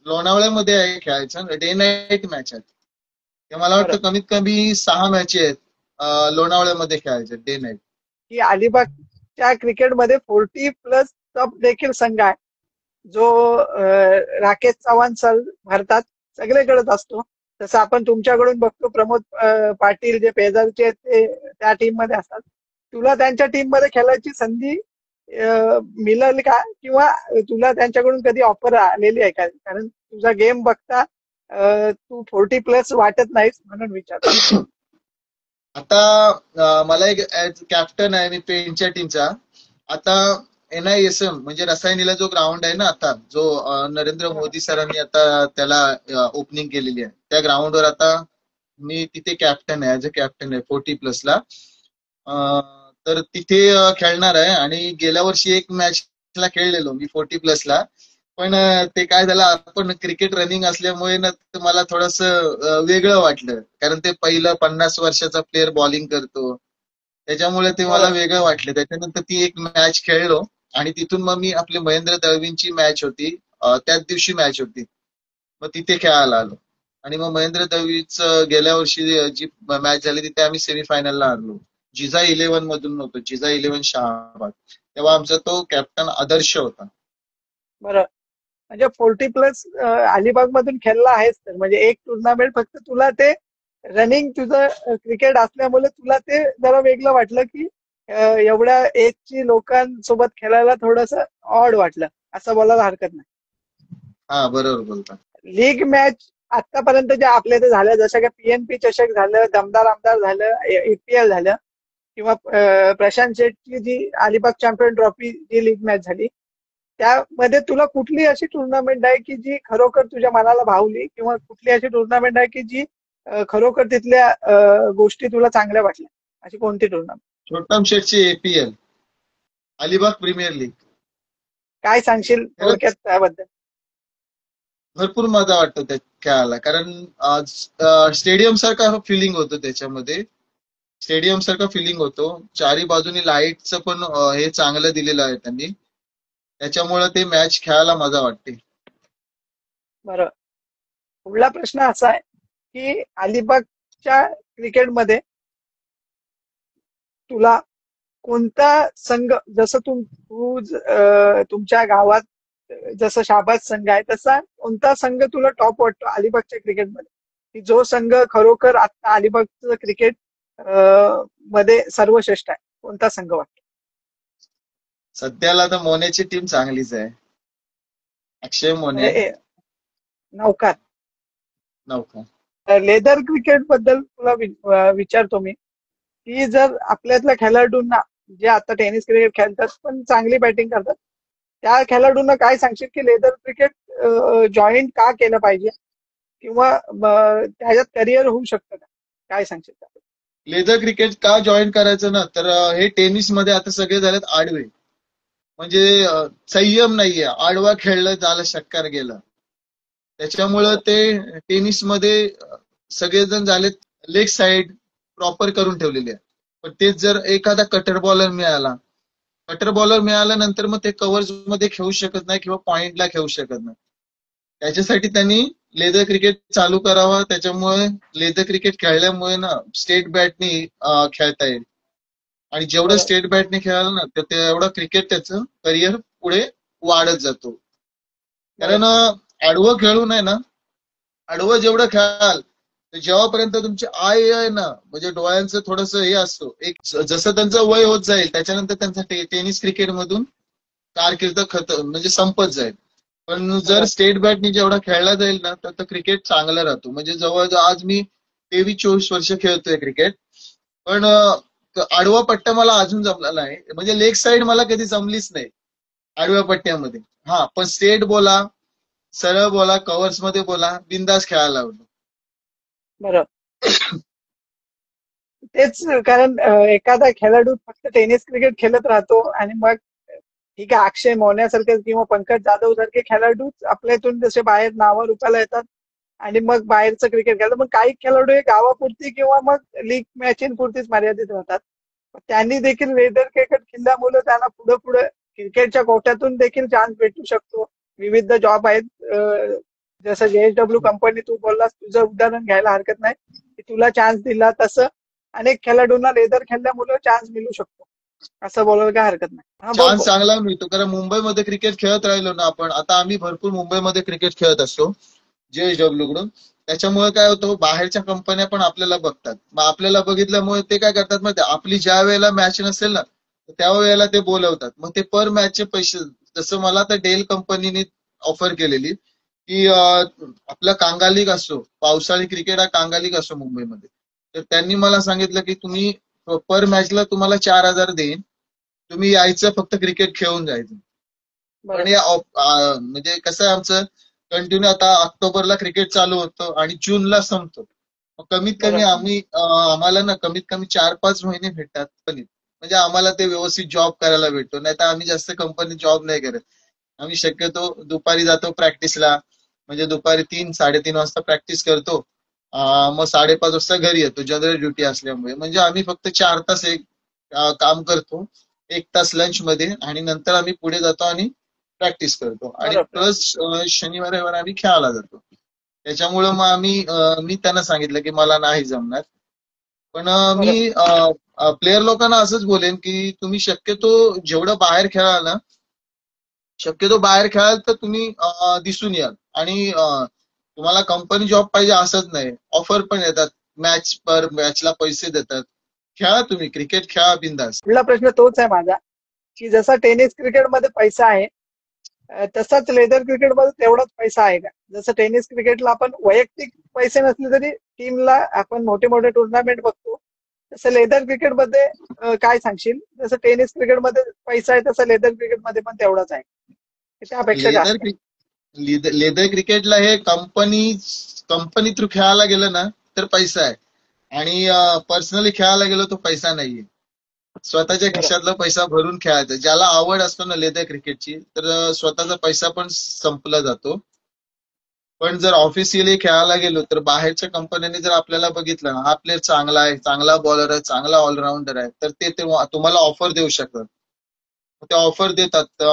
लोणावळ्यामध्ये आहे खेळायचं, डे नाईट मॅच आहे. ते मला बरं. वाटतं कमीत कमी 6 मॅची आहेत लोणावळ्यामध्ये खेळायचे डे नाईट. की अलिबागच्या क्रिकेटमध्ये 40+ सब देखील संघ आहे, जो राकेश चव्हाण सर भरतात, सगळीकडेच असतो. तसं आपण तुमच्याकडून बघतो प्रमोद पाटील जे पेजारचे आहेत ते त्या टीम मध्ये असतात. तुला त्यांच्या टीम मध्ये खेळायची संधी मिळाली का, किंवा तुला त्यांच्याकडून कधी ऑफर आलेली आहे का? कारण तुझा गेम बघता तू 40+ वाटत नाहीस, म्हणून विचार. आता मला एक ऍज कॅप्टन आहे मी पेनच्या टीमचा. आता NISM म्हणजे रसायनीला जो ग्राउंड आहे ना, आता जो नरेंद्र मोदी सरांनी आता त्याला ओपनिंग केलेली आहे, त्या ग्राउंडवर आता मी तिथे कॅप्टन आहे, ऍज अ कॅप्टन आहे 40+ ला. तर तिथे खेळणार आहे. आणि गेल्या वर्षी एक मॅचला खेळलेलो मी 40+ ला. पण ते काय झालं, आपण क्रिकेट रनिंग असल्यामुळे ना ते मला थोडस वेगळं वाटलं, कारण ते पहिलं 50 वर्षाचा प्लेअर बॉलिंग करतो, त्याच्यामुळे ते मला बरं. वेगळं वाटलं. त्याच्यानंतर ती एक मॅच खेळलो आणि तिथून मग मी आपली महेंद्र दळवींची मॅच होती, त्याच दिवशी मॅच होती, मग तिथे खेळायला आलो. आणि मग महेंद्र दळवीच गेल्या वर्षी जी मॅच झाली तिथे आम्ही सेमीफायनलला हरलो. जिजा 11 मधून होतो, जिजा 11 शहाबाद. तेव्हा आमचा तो कॅप्टन आदर्श होता. बरं. म्हणजे 40+ अलिबाग मधून खेळला आहेस, तर म्हणजे एक टुर्नामेंट फक्त तुला ते रनिंग तुझं क्रिकेट असल्यामुळे तुला ते जरा वेगळं वाटलं की एवढ्या एजची लोकांसोबत खेळायला थोडस ऑड वाटलं, असं बोलायला हरकत नाही. हा, बरोबर बोलता. लीग मॅच आतापर्यंत ज्या आपल्या इथे झाल्या, जसं की PNP चषक झालं, दमदार आमदार झालं, EPL झालं, किंवा प्रशांत शेठची जी अलिबाग चॅम्पियन ट्रॉफी जी लीग मॅच झाली, त्यामध्ये तुला कुठली अशी टुर्नामेंट आहे की जी खरोखर तुझ्या मनाला भावली, किंवा कुठली अशी टुर्नामेंट आहे की जी खरोखर तिथल्या गोष्टी तुला चांगल्या वाटल्या, अशी कोणती टुर्नामेंट? छोटम शेठची APL, अलिबाग प्रीमियर लीग. काय सांगशील थोडक्यात खरंच त्याबद्दल? भरपूर मजा वाटतो त्या खेळायला, कारण स्टेडियम सारखा फिलिंग होतो त्याच्यामध्ये. स्टेडियम सारखा फिलिंग होतो, चारी बाजूनी लाईटचं पण हे चांगलं दिलेलं आहे त्यांनी, त्याच्यामुळे ते मॅच खेळायला मजा वाटते. बरं. पुढला प्रश्न असा आहे की अलिबागच्या क्रिकेटमध्ये तुला कोणता संघ, जसं तुमच्या गावात जसं शाबाद संघ आहे, तसा कोणता संघ तुला टॉप वाटतो अलिबागच्या क्रिकेटमध्ये, की जो संघ खरोखर आता अलिबागचं क्रिकेट मध्ये सर्वश्रेष्ठ आहे, कोणता संघ वाटतो? सध्याला तर मोनेची टीम चांगलीच आहे, अक्षय मोने. म्हणजे नौकार. नौका. लेदर क्रिकेट बद्दल तुला विचारतो मी, की जर आपल्यातल्या खेळाडूंना, जे आता टेनिस क्रिकेट खेळतात पण चांगली बॅटिंग करतात, त्या खेळाडूंना काय सांगशील की लेदर क्रिकेट जॉईन का केलं पाहिजे, किंवा त्याच्यात करिअर होऊ शकतं का? काय सांगशील त्याबद्दल? लेदर क्रिकेट का जॉईन करायचं ना, तर हे टेनिस मध्ये आता सगळे झालेत आडवे, म्हणजे संयम नाहीये, आडवा खेळलं झालं, शक्कर गेलं. त्याच्यामुळं बरं. ते टेनिसमध्ये सगळेजण झालेत लेग साईड प्रॉपर करून ठेवलेले आहे. पण तेच जर एखादा कटर बॉलर मिळाल्यानंतर मग ते कव्हर्स मध्ये खेळू शकत नाही किंवा पॉइंटला खेळू शकत नाही. त्याच्यासाठी त्यांनी लेदर क्रिकेट चालू करावा. त्याच्यामुळे लेदर क्रिकेट खेळल्यामुळे ना स्टेट बॅटनी खेळता येईल. आणि जेवढं बरोबर. स्टेट बॅटने खेळाल ना तर तेवढं क्रिकेट त्याचं करिअर पुढे वाढत जातो. कारण बरोबर. आडवं खेळून आहे ना, आडवं जेवढं खेळाल तर जेव्हापर्यंत तुमची आई आहे ना, म्हणजे डोळ्यांचं थोडस हे असतो, एक जसं त्यांचं वय होत जाईल त्याच्यानंतर त्यांचा टेनिस क्रिकेट मधून कारकीर्द म्हणजे संपत जाईल. पण जर बरोबर. स्टेट बॅटनी जेवढा खेळला जाईल ना तर क्रिकेट चांगला राहतो. म्हणजे जवळजवळ आज मी 23-24 वर्ष खेळतोय क्रिकेट. पण आडवा पट्टा मला अजून जमला नाही, म्हणजे लेग साईड मला कधी जमलीच नाही आडव्या पट्ट्यामध्ये. हा, पण स्ट्रेट बोला, सरळ बोला, कव्हर्स मध्ये बोला, बिंदास खेळायला लावलं. बरोबर. तेच कारण एखादा खेळाडू फक्त टेनिस क्रिकेट खेळत राहतो आणि मग ठीक आहे, अक्षय मोन्यासारखे किंवा पंकज जाधव सारखे खेळाडू आपल्या इथून जसे बाहेर नावं रुपाला येतात आणि मग बाहेरचं क्रिकेट खेळतात. मग काही खेळाडू हे गावापुरती किंवा मग लीग मॅचींपुरतीच मर्यादित राहतात. त्यांनी देखील लेदर क्रिकेट खेळल्यामुळे त्यांना पुढे पुढे क्रिकेटच्या कोट्यातून देखील चान्स भेटू शकतो. विविध जॉब आहेत, जसं JSW कंपनी तू बोललास, तुझं उदाहरण घ्यायला हरकत नाही की तुला चान्स दिला, तसं अनेक खेळाडूंना लेदर खेळल्यामुळे चान्स मिळू शकतो, असं बोलायला काय हरकत नाही. हा, बोल चान्स बोल. चांगला मिळतो. कारण मुंबईमध्ये क्रिकेट खेळत राहिलो ना आपण, आता आम्ही भरपूर मुंबईमध्ये क्रिकेट खेळत असतो JSW कडून. त्याच्यामुळे काय होतं, बाहेरच्या कंपन्या पण आपल्याला बघतात. मग आपल्याला बघितल्यामुळे ते काय करतात माहिती, आपली ज्या वेळेला मॅच नसेल ना त्या वेळेला ते बोलवतात. मग ते पर मॅचचे पैसे, जसं मला तर डेल कंपनीने ऑफर केलेली की आपला कांगा लीग असतो, पावसाळी क्रिकेट हा कांगा लीग असतो मुंबईमध्ये. तर त्यांनी मला सांगितलं की तुम्ही पर मॅचला तुम्हाला 4,000 देईन, तुम्ही यायचं फक्त क्रिकेट खेळून जायचं. पण बरोबर. या म्हणजे कसं आहे आमचं, कंटिन्यू आता ऑक्टोबरला क्रिकेट चालू होतं आणि जूनला संपतो. मग कमीत कमी बरोबर. आम्हाला ना कमीत कमी 4-5 महिने भेटतात पण, म्हणजे आम्हाला ते व्यवस्थित जॉब करायला भेटतो. नाही तर आम्ही जास्त कंपनी जॉब नाही करत. आम्ही शक्यतो दुपारी जातो प्रॅक्टिसला, म्हणजे दुपारी 3-3:30 वाजता प्रॅक्टिस करतो. मग 5:30 वाजता घरी येतो जनरल ड्युटी असल्यामुळे. म्हणजे आम्ही फक्त 4 तास एक काम करतो, 1 तास लंच मध्ये, आणि नंतर आम्ही पुढे जातो आणि प्रॅक्टिस करतो. आणि बरोबर. प्लस शनिवार रविवार आम्ही खेळायला जातो. त्याच्यामुळे मग मी त्यांना सांगितलं की मला नाही जमणार. पण बरोबर. मी प्लेयर लोकांना असंच बोलेन की तुम्ही शक्यतो जेवढं बाहेर खेळाल ना, शक्यतो बाहेर खेळाल तर तुम्ही दिसून याल. आणि तुम्हाला कंपनी जॉब पाहिजे असंच नाही, ऑफर पण येतात, मॅच पर मॅचला पैसे देतात. खेळा, तुम्ही क्रिकेट खेळा बिंदास. पुढला प्रश्न तोच आहे माझा, की जसा टेनिस क्रिकेटमध्ये पैसा आहे, तसाच लेदर क्रिकेटमध्ये तेवढाच पैसा आहे का? जसं टेनिस क्रिकेटला आपण वैयक्तिक पैसे नसले तरी टीमला आपण मोठे मोठे टुर्नामेंट बघतो, तसं लेदर क्रिकेटमध्ये काय सांगशील? जसं टेनिस क्रिकेटमध्ये पैसा आहे तसं लेदर क्रिकेटमध्ये पण तेवढाच आहे, की त्यापेक्षा लेदर जास्त आहे? लेदर क्रिकेटला हे कंपनी थ्रू खेळायला गेलं ना तर पैसा आहे. आणि पर्सनली खेळायला गेलो तो पैसा नाहीये. स्वतःच्या बरोबर. खिशातला पैसा भरून खेळायचं. ज्याला आवड असतो ना लेदर क्रिकेटची, तर स्वतःचा पैसा पण संपला जातो. पण जर ऑफिशियली खेळायला गेलो तर बाहेरच्या कंपन्यांनी जर आपल्याला बघितलं ना, हा प्लेअर चांगला आहे, चांगला बॉलर आहे, चांगला ऑलराऊंडर आहे, तर ते तुम्हाला ऑफर देऊ शकतात. ते ऑफर देतात,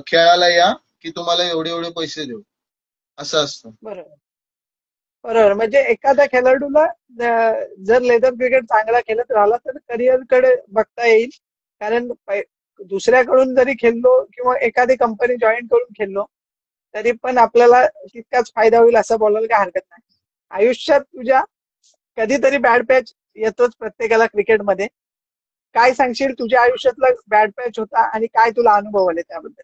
खेळायला या की तुम्हाला एवढे एवढे पैसे देऊ, असं असतं. बरोबर. बरोबर. म्हणजे एखाद्या खेळाडूला जर लेदर क्रिकेट चांगला खेळत राहिला तर करिअरकडे बघता येईल. कारण दुसऱ्याकडून जरी खेळलो किंवा एखादी कंपनी जॉईन करून खेळलो तरी पण आपल्याला तितकाच फायदा होईल, असं बोलायला काही हरकत नाही. आयुष्यात तुझ्या कधीतरी बॅड पॅच येतोच प्रत्येकाला क्रिकेटमध्ये. काय सांगशील, तुझ्या आयुष्यातला बॅड पॅच होता आणि काय तुला अनुभव आले त्याबद्दल?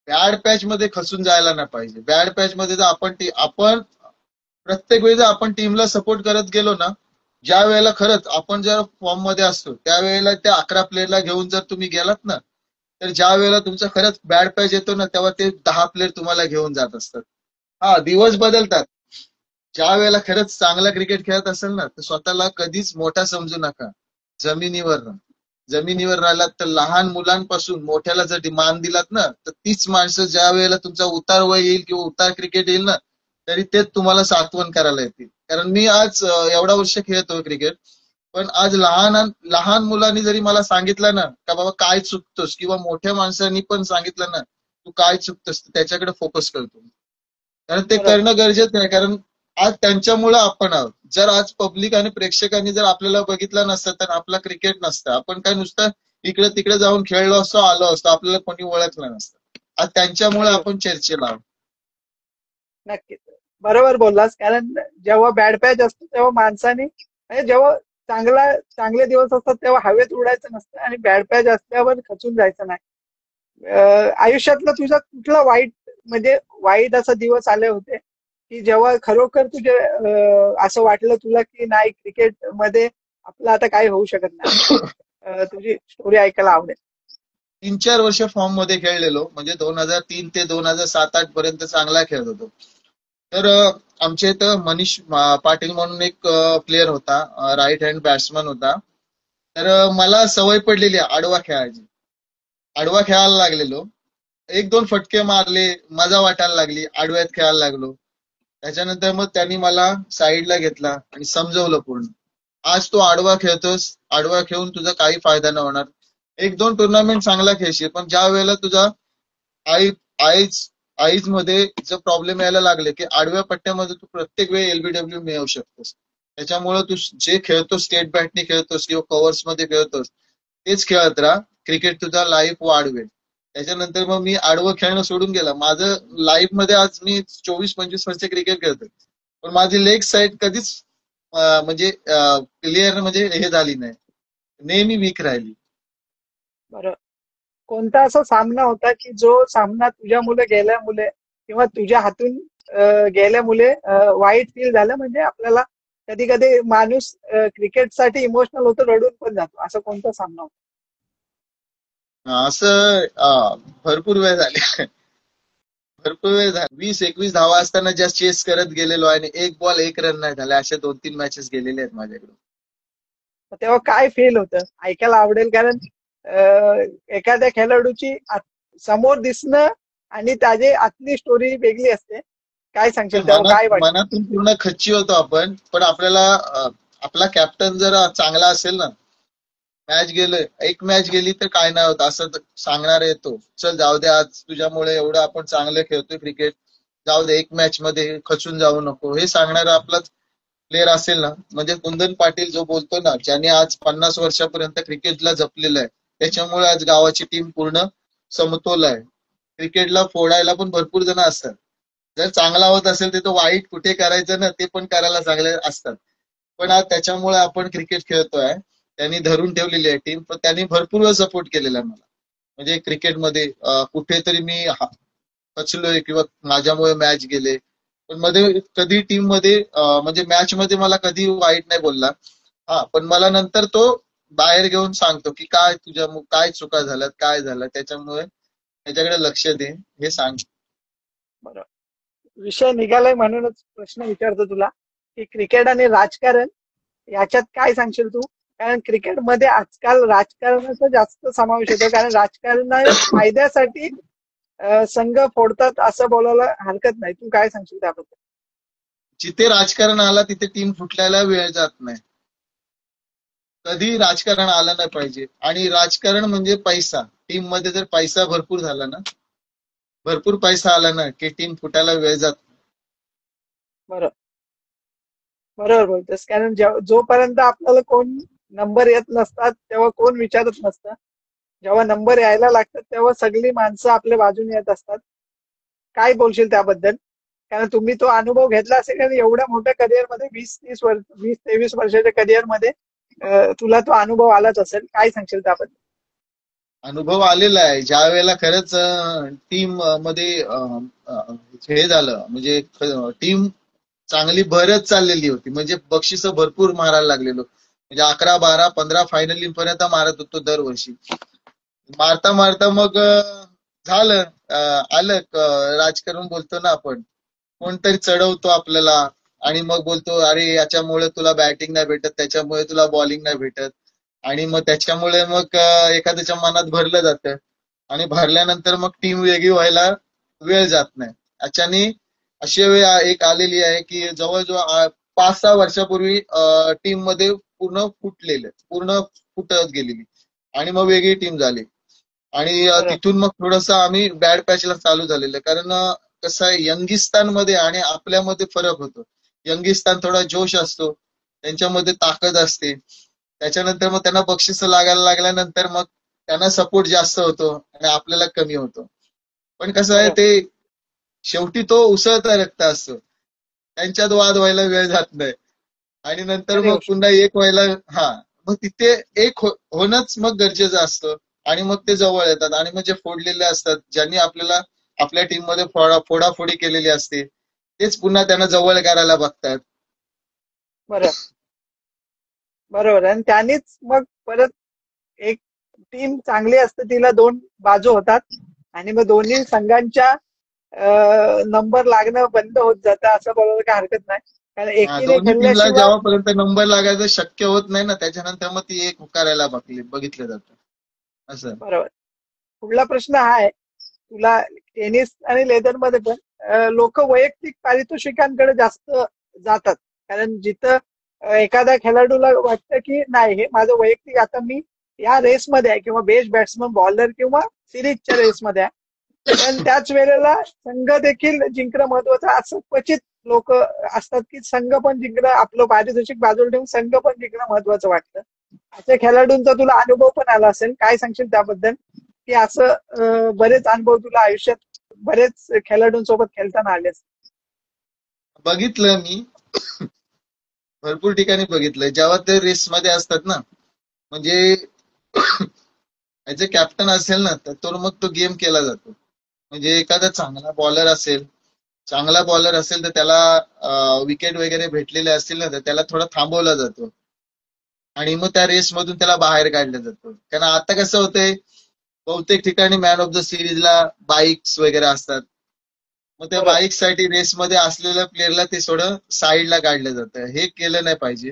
बॅड पॅच मध्ये खचून जायला नाही पाहिजे. बॅड पॅच मध्ये जर आपण प्रत्येक वेळी जर आपण टीमला सपोर्ट करत गेलो ना, ज्या वेळेला खरंच आपण जर फॉर्म मध्ये असतो त्यावेळेला त्या 11 प्लेअरला घेऊन जर तुम्ही गेलात ना, तर ज्या वेळेला तुमचा खरंच बॅड पॅच येतो ना तेव्हा ते 10 प्लेअर तुम्हाला घेऊन जात असतात. हा, दिवस बदलतात. ज्या वेळेला खरंच चांगला क्रिकेट खेळत असेल ना तर स्वतःला कधीच मोठा समजू नका. जमिनीवर राहा. जमिनीवर राहिलात तर लहान मुलांपासून मोठ्याला जर मान दिलात ना, तर तीच माणसं ज्या वेळेला तुमचा उतार वय येईल किंवा उतार क्रिकेट येईल ना, तरी तेच तुम्हाला सात्वन करायला येतील. कारण मी आज एवढा वर्ष खेळतोय क्रिकेट, पण आज लहान लहान मुलांनी जरी मला सांगितलं ना का बाबा काय चुकतोस, किंवा मोठ्या माणसांनी पण सांगितलं ना तू काय चुकतोस, त्याच्याकडे फोकस करतो. कारण ते बरोबर. करणं गरजेचं आहे. कारण आज त्यांच्यामुळे आपण आहोत. जर आज पब्लिक आणि प्रेक्षकांनी जर आपल्याला बघितलं नसतं तर आपला क्रिकेट नसतं. आपण काय नुसतं इकडे तिकडे जाऊन खेळलो असतो, आलो असतो, आपल्याला कोणी ओळखलं नसतं. आज त्यांच्यामुळे बरोबर. आपण चर्चेला आहोत. नक्कीच. बरोबर बोललास. कारण जेव्हा बॅड पॅच असतो तेव्हा माणसाने म्हणजे जेव्हा चांगले दिवस असतात तेव्हा हवेत उडायचं नसतं आणि बॅड पॅच असल्यावर खचून जायचं नाही. आयुष्यातला तुझा कुठला म्हणजे वाईट असा दिवस आले होते की जेव्हा खरोखर तुझे असं वाटलं तुला की नाही क्रिकेट मध्ये आपलं आता काही होऊ शकत नाही, असं तुझी स्टोरी ऐकायला आवडेल. 3-4 वर्ष फॉर्म मध्ये खेळलेलो, म्हणजे 2003 ते 2007-8 पर्यंत चांगला खेळत होतो. तर आमच्या इथं मनीष पाटील म्हणून एक प्लेअर होता, राईट हँड बॅट्समन होता. तर मला सवय पडलेली आहे आडवा खेळायची. आडवा खेळायला लागलेलो, एक दोन फटके मारले, मजा वाटायला लागली, आडव्यात खेळायला लागलो. त्याच्यानंतर मग त्यांनी मला साईडला घेतला आणि समजवलं पूर्ण. आज तू आडवा खेळतोस, आडवा खेळून तुझा काही फायदा नाही होणार. एक दोन टुर्नामेंट चांगला खेळशील, पण ज्या वेळेला तुझा आई आईज आईज मध्ये जर प्रॉब्लेम यायला लागले की आडव्या पट्ट्यामध्ये तू प्रत्येक वेळी एलबीडब्ल्यू मिळवू शकतोस. त्याच्यामुळे तू जे खेळतोस, स्टेट बॅटने खेळतोस किंवा कव्हर्स मध्ये खेळतोस, तेच खेळत राहा. क्रिकेट तुझा लाईफ वाढवेल. त्याच्यानंतर मग मी आडवं खेळणं सोडून गेलं. माझं लाईफ मध्ये आज मी 24-25 वर्ष क्रिकेट खेळतोय, पण माझी लेग साईड कधीच म्हणजे क्लिअर म्हणजे हे झाली नाही, नेहमी वीक राहिली. बरं. कोणता असा सामना होता की जो सामना तुझ्यामुळे गेल्यामुळे किंवा तुझ्या हातून गेल्यामुळे वाईट फील झालं? म्हणजे आपल्याला कधी कधी माणूस क्रिकेटसाठी इमोशनल होतो, रडून पण जातो. असं कोणता सामना होता? असं भरपूर वेळ झाले. भरपूर वेळ झाला. 20-21 धावा असताना ज्या चेस करत गेलेलो आणि एक बॉल एक रन नाही झाला, अशा 2-3 मॅचेस गेलेले आहेत माझ्याकडून. तेव्हा काय फील होतं ऐकायला आवडेल. कारण एखाद्या खेळाडूची समोर दिसणं आणि त्याची आतली स्टोरी वेगळी असते. काय सांगशील तेव्हा काय वाटलं? मनातून पूर्ण खच्ची होतो आपण, पण आपल्याला आपला कॅप्टन जर चांगला असेल ना, मॅच गेलोय, एक मॅच गेली तर काय नाही होत असं सांगणार येतो. चल जाऊ दे, आज तुझ्यामुळे एवढं आपण चांगलं खेळतोय क्रिकेट, जाऊ दे, एक मॅच मध्ये खचून जाऊ नको, हे सांगणारा आपलाच प्लेअर असेल ना, म्हणजे कुंदन पाटील जो बोलतो ना, ज्याने आज 50 वर्षापर्यंत क्रिकेटला जपलेलं आहे, त्याच्यामुळे आज गावाची टीम पूर्ण समतोल आहे. क्रिकेटला फोडायला पण भरपूर जण असतात. जर चांगला होत असेल तर तो वाईट कुठे करायचं ना, ते पण करायला चांगले असतात. पण आज त्याच्यामुळे आपण क्रिकेट खेळतोय. त्यांनी धरून ठेवलेली आहे टीम, पण त्यांनी भरपूर वेळ सपोर्ट केलेला आहे मला. म्हणजे क्रिकेटमध्ये कुठेतरी मी खचलोय किंवा माझ्यामुळे मॅच गेले, पण मध्ये कधी टीम मध्ये म्हणजे मॅच मध्ये मला कधी वाईट नाही बोलला. हा, पण मला नंतर तो बाहेर घेऊन सांगतो की काय तुझ्या काय चुका झाल्यात, काय झालं, त्याच्यामुळे त्याच्याकडे लक्ष दे, हे सांग. बरं. विषय निघालाय म्हणूनच प्रश्न विचारतो तुला की क्रिकेट आणि राजकारण याच्यात काय सांगशील तू? कारण क्रिकेटमध्ये आजकाल राजकारणाचा जास्त समावेश होतो. कारण राजकारण फायद्यासाठी संघ फोडतात असं बोलायला हरकत नाही. तू काय सांगशील त्याबद्दल? जिथे राजकारण आला तिथे टीम फुटल्याला वेळ जात नाही. कधी राजकारण आलं नाही पाहिजे. आणि राजकारण म्हणजे पैसा. टीम मध्ये जर पैसा भरपूर झाला ना, भरपूर पैसा आला ना, की टीम फुटायला वेळ जात नाही. बरं. बरोबर बोलतोस. कारण जोपर्यंत आपल्याला कोण नंबर येत नसतात तेव्हा कोण विचारत नसतं. जेव्हा नंबर यायला लागतात तेव्हा सगळी माणसं आपल्या बाजूने येत असतात. काय बोलशील त्याबद्दल? कारण तुम्ही तो अनुभव घेतला असेल. कारण एवढ्या मोठ्या करिअरमध्ये 20-23 वर्षाच्या करिअरमध्ये तुला तो अनुभव आलाच असेल. काय सांगशील त्याबद्दल? अनुभव आलेला आहे. ज्या वेळेला खरंच टीम मध्ये हे झालं, म्हणजे टीम चांगली भरच चाललेली होती, म्हणजे बक्षिस भरपूर मारायला लागलेलो. म्हणजे 11, 12, 15 फायनली पर्यंत मारत होतो दरवर्षी. मारता मारता मग झालं, आलं राजकारण बोलतो ना आपण, कोणतरी चढवतो आपल्याला आणि मग बोलतो अरे याच्यामुळे तुला बॅटिंग नाही भेटत, त्याच्यामुळे तुला बॉलिंग नाही भेटत. आणि मग त्याच्यामुळे मग एखाद्याच्या मनात भरलं जातं आणि भरल्यानंतर मग टीम वेगळी व्हायला वेळ जात नाही. याच्याने अशी वेळ एक आलेली आहे की जवळजवळ 5-6 वर्षापूर्वी टीम मध्ये पूर्ण फुटत गेलेली आणि मग वेगळी टीम झाली. आणि बरं. तिथून मग थोडंसं आम्ही बॅड पॅचला चालू झालेलं, कारण कसं आहे, यंगिस्तानमध्ये आणि आपल्यामध्ये फरक होतो. यंगिस्तान थोडा जोश असतो, त्यांच्यामध्ये ताकद असते. त्याच्यानंतर मग त्यांना बक्षीस लागायला लागल्यानंतर मग त्यांना सपोर्ट जास्त होतो आणि आपल्याला कमी होतो. पण कसं आहे बरोबर. ते, शेवटी तो उसळता रक्त असतो. त्यांच्यात वाद व्हायला वेळ जात नाही. आणि नंतर खरी मग गोष्ट. पुन्हा एक व्हायला, हा, मग तिथे एक होणंच मग गरजेचं असतं. आणि मग ते जवळ येतात आणि मग जे फोडलेले असतात, ज्यांनी आपल्याला आपल्या टीम मध्ये फोडाफोडी केलेली असते, तेच पुन्हा त्यांना जवळ करायला बघतात. बरोबर. बरोबर. आणि त्यांनीच मग परत एक टीम चांगली असते, तिला दोन बाजू होतात आणि मग दोन्ही संघांच्या नंबर लागणं बंद होत जातं, असं बोलायला काही हरकत नाही. कारण एकीने दोन्ही टीमला खेळल्याशिवाय जेव्हापर्यंत नंबर लागायचं शक्य होत नाही ना, त्याच्यानंतर मग ती एक करायला बघितलं जातं असं. बरोबर. पुढला प्रश्न हा आहे तुला. टेनिस आणि लेदर मध्ये पण लोक वैयक्तिक पारितोषिकांकडे जास्त जातात. कारण जिथं एखाद्या खेळाडूला वाटतं की नाही, हे माझं वैयक्तिक, आता मी या रेसमध्ये आहे किंवा बेस्ट बॅट्समन, बॉलर किंवा सिरीजच्या रेसमध्ये आहे, पण त्याच वेळेला संघ देखील जिंकणं महत्वाचं आहे. असं क्वचित लोक असतात की संघ पण जिंकणं, आपलं पारितोषिक बाजूला ठेवून संघ पण जिंकणं महत्वाचं वाटतं. अशा खेळाडूंचा तुला अनुभव पण आला असेल, काय सांगशील त्याबद्दल? की असं बरेच अनुभव तुला आयुष्यात बरेच खेळाडूंसोबत खेळताना आले असतील. बघितलं मी, भरपूर ठिकाणी बघितलंय. जेव्हा ते रेस मध्ये असतात ना, म्हणजे ऍज अ कॅप्टन असेल ना, तर मग तो गेम केला जातो. म्हणजे एखादा चांगला बॉलर असेल तर त्याला विकेट वगैरे भेटलेले असतील ना, तर त्याला थोडं थांबवला जातो आणि मग त्या रेस मधून त्याला बाहेर काढलं जातं. कारण आता कसं होतंय, बहुतेक ठिकाणी मॅन ऑफ द सिरीजला बाईक्स वगैरे असतात. मग त्या बरोबर. बाईक साठी रेसमध्ये असलेल्या प्लेअरला ते थोडं साईडला काढलं जातं. हे केलं नाही पाहिजे.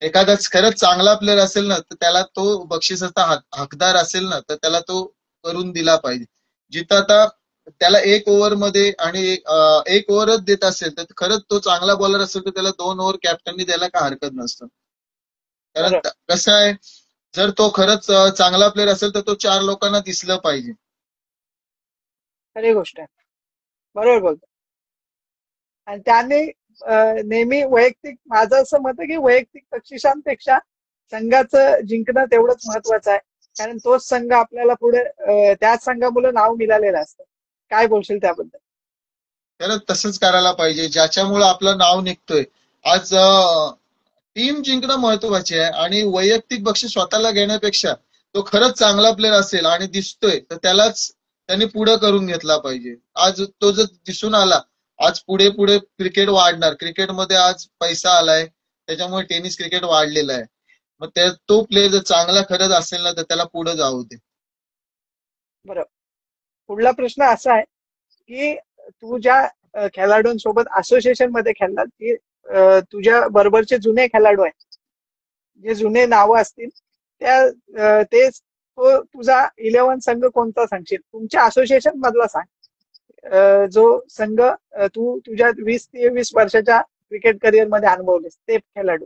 एखादाच खरंच चांगला प्लेअर असेल ना, तर त्याला तो बक्षिसाचा हकदार असेल ना, तर त्याला तो करून दिला पाहिजे. जिथं आता त्याला एक ओव्हर मध्ये आणि एक ओव्हरच देत असेल, तर खरंच तो चांगला बॉलर असेल तर त्याला 2 ओव्हर कॅप्टननी द्यायला काय हरकत नसतं. कारण बरोबर. कसं आहे, जर तो खरंच चांगला प्लेअर असेल तर तो 4 लोकांना दिसलं पाहिजे. खरी गोष्ट आहे. बरोबर बोलतो. आणि त्याने नेहमी वैयक्तिक, माझं असं मत आहे की वैयक्तिक बक्षिसांपेक्षा संघाचं जिंकणं तेवढंच महत्वाचं आहे. कारण तोच संघ आपल्याला पुढे त्याच संघामुळे नाव मिळालेलं असतं. काय बोलशील त्याबद्दल? खरंच तसंच करायला पाहिजे, ज्याच्यामुळे आपलं नाव निघतोय. आज टीम जिंकणं महत्वाचे आहे आणि वैयक्तिक बक्षीस स्वतःला घेण्यापेक्षा तो खरंच चांगला प्लेअर असेल आणि दिसतोय तर त्यालाच त्यांनी पुढे करून घेतला पाहिजे. आज तो जर दिसून आला, आज पुढे पुढे क्रिकेट वाढणार. क्रिकेटमध्ये आज पैसा आलाय, त्याच्यामुळे टेनिस क्रिकेट वाढलेलं आहे. मग तो प्लेअर जर चांगला खरंच असेल ना, तर त्याला पुढे जाऊ दे. बरोबर. पुढला प्रश्न असा आहे की तू ज्या खेळाडूंसोबत असोसिएशन मध्ये खेळलात, की तुझ्या बरोबरचे जुने खेळाडू आहेत, जे जुने नावं असतील, त्या तेच तो तुझा 11 संघ कोणता सांगशील तुमच्या असोसिएशन मधला सांग. जो संघ तू तुझ्या 20 ते 20 वर्षाच्या क्रिकेट करिअर मध्ये अनुभवलेस, ते खेळाडू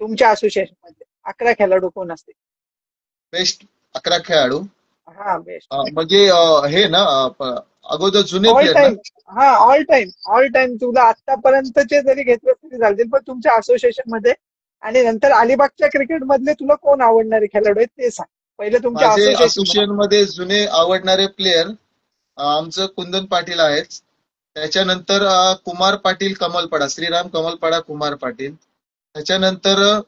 तुमच्या असोसिएशन मध्ये 11 खेळाडू कोण असतील? बेस्ट 11 खेळाडू. हा, बेस्ट. म्हणजे हे ना, अगोदर जुने ऑल प्लेअर ना. टाइम. हा, ऑल टाइम. ऑल टाइम तुला आतापर्यंतचे जरी घेतले तरी चालतील, पण तुमच्या असोसिएशन मध्ये. आणि नंतर अलिबागच्या क्रिकेट मधले तुला कोण आवडणारे खेळाडू आहेत ते सांग. पहिले तुमच्या माझे असोसिएशन असोसिएशन मध्ये जुने आवडणारे प्लेयर, आमचं कुंदन पाटील आहेत. त्याच्यानंतर कुमार पाटील कमलपाडा, श्रीराम कमलपाडा कुमार पाटील. त्याच्यानंतर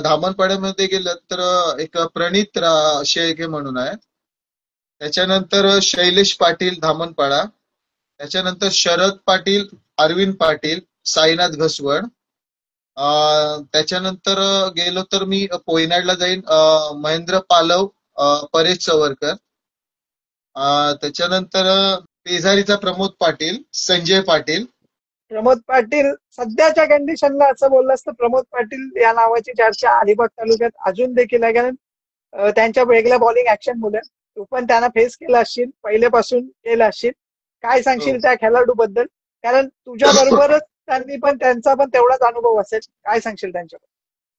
धामणपाड्यामध्ये गेलं तर एक प्रणित शेळके म्हणून आहे. त्याच्यानंतर शैलेश पाटील धामणपाडा. त्याच्यानंतर शरद पाटील, अरविंद पाटील, साईनाथ घसवड. त्याच्यानंतर गेलो तर मी पोयनाडला जाईन, महेंद्र पालव, परेश चवरकर. त्याच्यानंतर पेझारीचा प्रमोद पाटील, संजय पाटील. प्रमोद पाटील सध्याच्या कंडिशनला असं बोललं असतं, प्रमोद पाटील या नावाची चर्चा अलिबाग तालुक्यात अजून देखील आहे. कारण त्यांच्या वेगळ्या बॉलिंग ऍक्शन मुळे तू पण त्यांना फेस केला असशील, पहिलेपासून केलं असशील. काय हो. सांगशील त्या खेळाडू बद्दल? कारण तुझ्या बरोबरच त्यांनी पण, त्यांचा पण तेवढाच अनुभव असेल. काय सांगशील त्यांच्याबद्दल?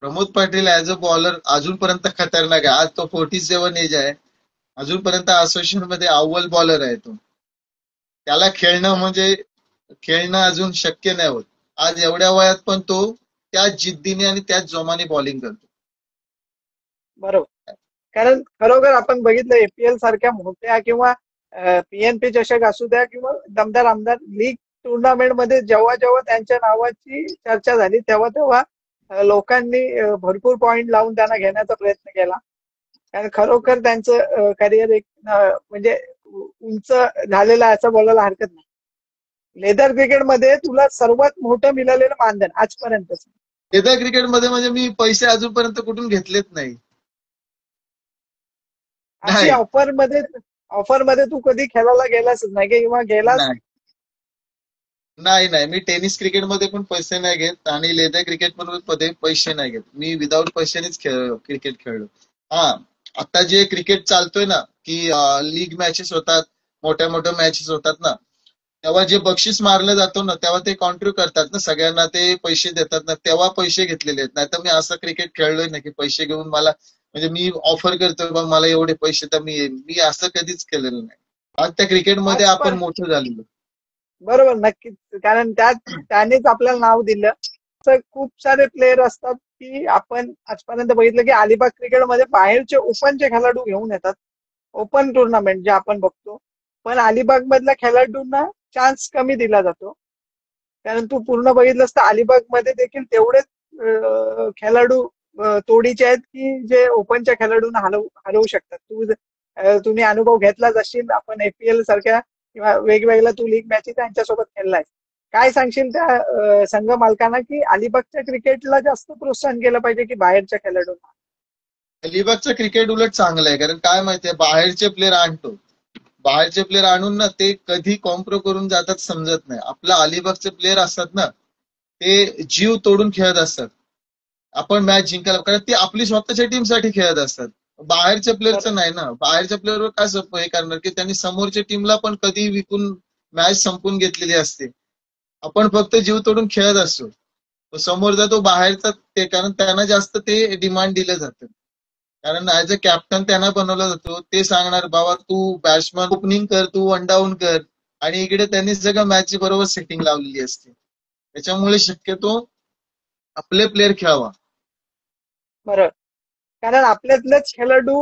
Pramod Patil as a bowler अजूनपर्यंत खतरनाक आहे. आज तो 47 एज आहे. अजूनपर्यंत असोसिएशन मध्ये अव्वल बॉलर आहे तो. त्याला खेळणं म्हणजे खेळणं अजून शक्य नाही होत. आज एवढ्या वयात पण तो त्याच जिद्दीने आणि त्याच जोमाने बॉलिंग करतो. बरोबर. कारण खरोखर आपण बघितलं एपीएल सारख्या मोठ्या किंवा पीएनपी चषक असू द्या किंवा दमदार आमदार लीग टुर्नामेंट मध्ये जेव्हा जेव्हा त्यांच्या नावाची चर्चा झाली तेव्हा तेव्हा लोकांनी भरपूर पॉइंट लावून त्यांना घेण्याचा प्रयत्न केला. कारण खरोखर त्यांचं करिअर एक म्हणजे उंच झालेलं आहे असं बोलायला हरकत नाही. लेदर क्रिकेटमध्ये तुला सर्वात मोठं मिळालेलं मानधन आजपर्यंत लेदर क्रिकेटमध्ये म्हणजे मी पैसे अजूनपर्यंत कुठून घेतलेत नाही. अशी नाही, ऑफर मध्ये तू कधी खेळायला गेलास नाही का किंवा गेलास? नाही, नाही, नाही. मी टेनिस क्रिकेटमध्ये पण पैसे नाही घेत आणि लेदर क्रिकेटमध्ये पैसे नाही घेत. मी विदाऊट पैशानेच क्रिकेट खेळलो. हा, आता जे क्रिकेट चालतोय ना, की लीग मॅचेस होतात, मोठ्या मोठ्या मॅचेस होतात ना, तेव्हा जे बक्षीस मारलं जातो ना, तेव्हा ते कॉन्ट्री करतात ना, सगळ्यांना ते पैसे देतात ना, तेव्हा पैसे घेतलेले आहेत. नाही तर मी असं क्रिकेट खेळलोय ना, की पैसे घेऊन मला म्हणजे मी ऑफर करतोय बा मला एवढे पैसे तर मी असं कधीच केलेलं नाही. आज त्या क्रिकेटमध्ये आपण आजपर मोठं झालेलो. बरोबर, नक्कीच. कारण त्यानेच आपल्याला नाव दिलं. असं खूप सारे प्लेयर असतात की आपण आजपर्यंत बघितलं की अलिबाग क्रिकेटमध्ये बाहेरचे ओपनचे खेळाडू घेऊन येतात. ओपन टुर्नामेंट जे आपण बघतो. पण अलिबाग मधल्या खेळाडूंना चान्स कमी दिला जातो. कारण तू पूर्ण बघितलंस तर अलिबाग मध्ये देखील तेवढेच खेळाडू तोडीचे आहेत की जे ओपनच्या खेळाडूंना हरवू शकतात. तुम्ही अनुभव घेतलाच असशील. आपण एपीएल सारख्या किंवा वेगवेगळ्या तू लीग मॅचेस त्यांच्यासोबत खेळलाय. काय सांगशील त्या संघ मालकांना की अलिबागच्या क्रिकेटला जास्त प्रोत्साहन केलं पाहिजे की बाहेरच्या खेळाडूंना? अलिबागचं क्रिकेट उलट चांगलं आहे, कारण काय माहितीये बाहेरचे प्लेयर आणतो. बाहेरचे प्लेयर आणून ना ते कधी कॉम्प्रो करून जातात समजत नाही. आपला अलिबागचे प्लेयर असतात ना, ते जीव तोडून खेळत असतात. आपण मॅच जिंकायला, कारण ते आपली स्वतःच्या टीमसाठी खेळत असतात. बाहेरच्या प्लेअरचं बरोबर. नाही ना. बाहेरच्या प्लेअरवर काय हे करणार की त्यांनी समोरच्या टीमला पण कधी विकून मॅच संपून घेतलेली असते. आपण फक्त जीव तोडून खेळत असतो. तो समोरचा तो बाहेरचा ते, कारण त्यांना जास्त ते डिमांड दिलं जातं. कारण ऍज अ कॅप्टन त्यांना बनवला जातो. ते सांगणार बाबा तू बॅट्समन ओपनिंग कर, तू वन डाऊन कर, आणि इकडे त्यांनी सगळं मॅच बरोबर सेटिंग लावलेली असते. त्याच्यामुळे शक्यतो आपले प्लेयर खेळावा. बरोबर. कारण आपल्यातलेच खेळाडू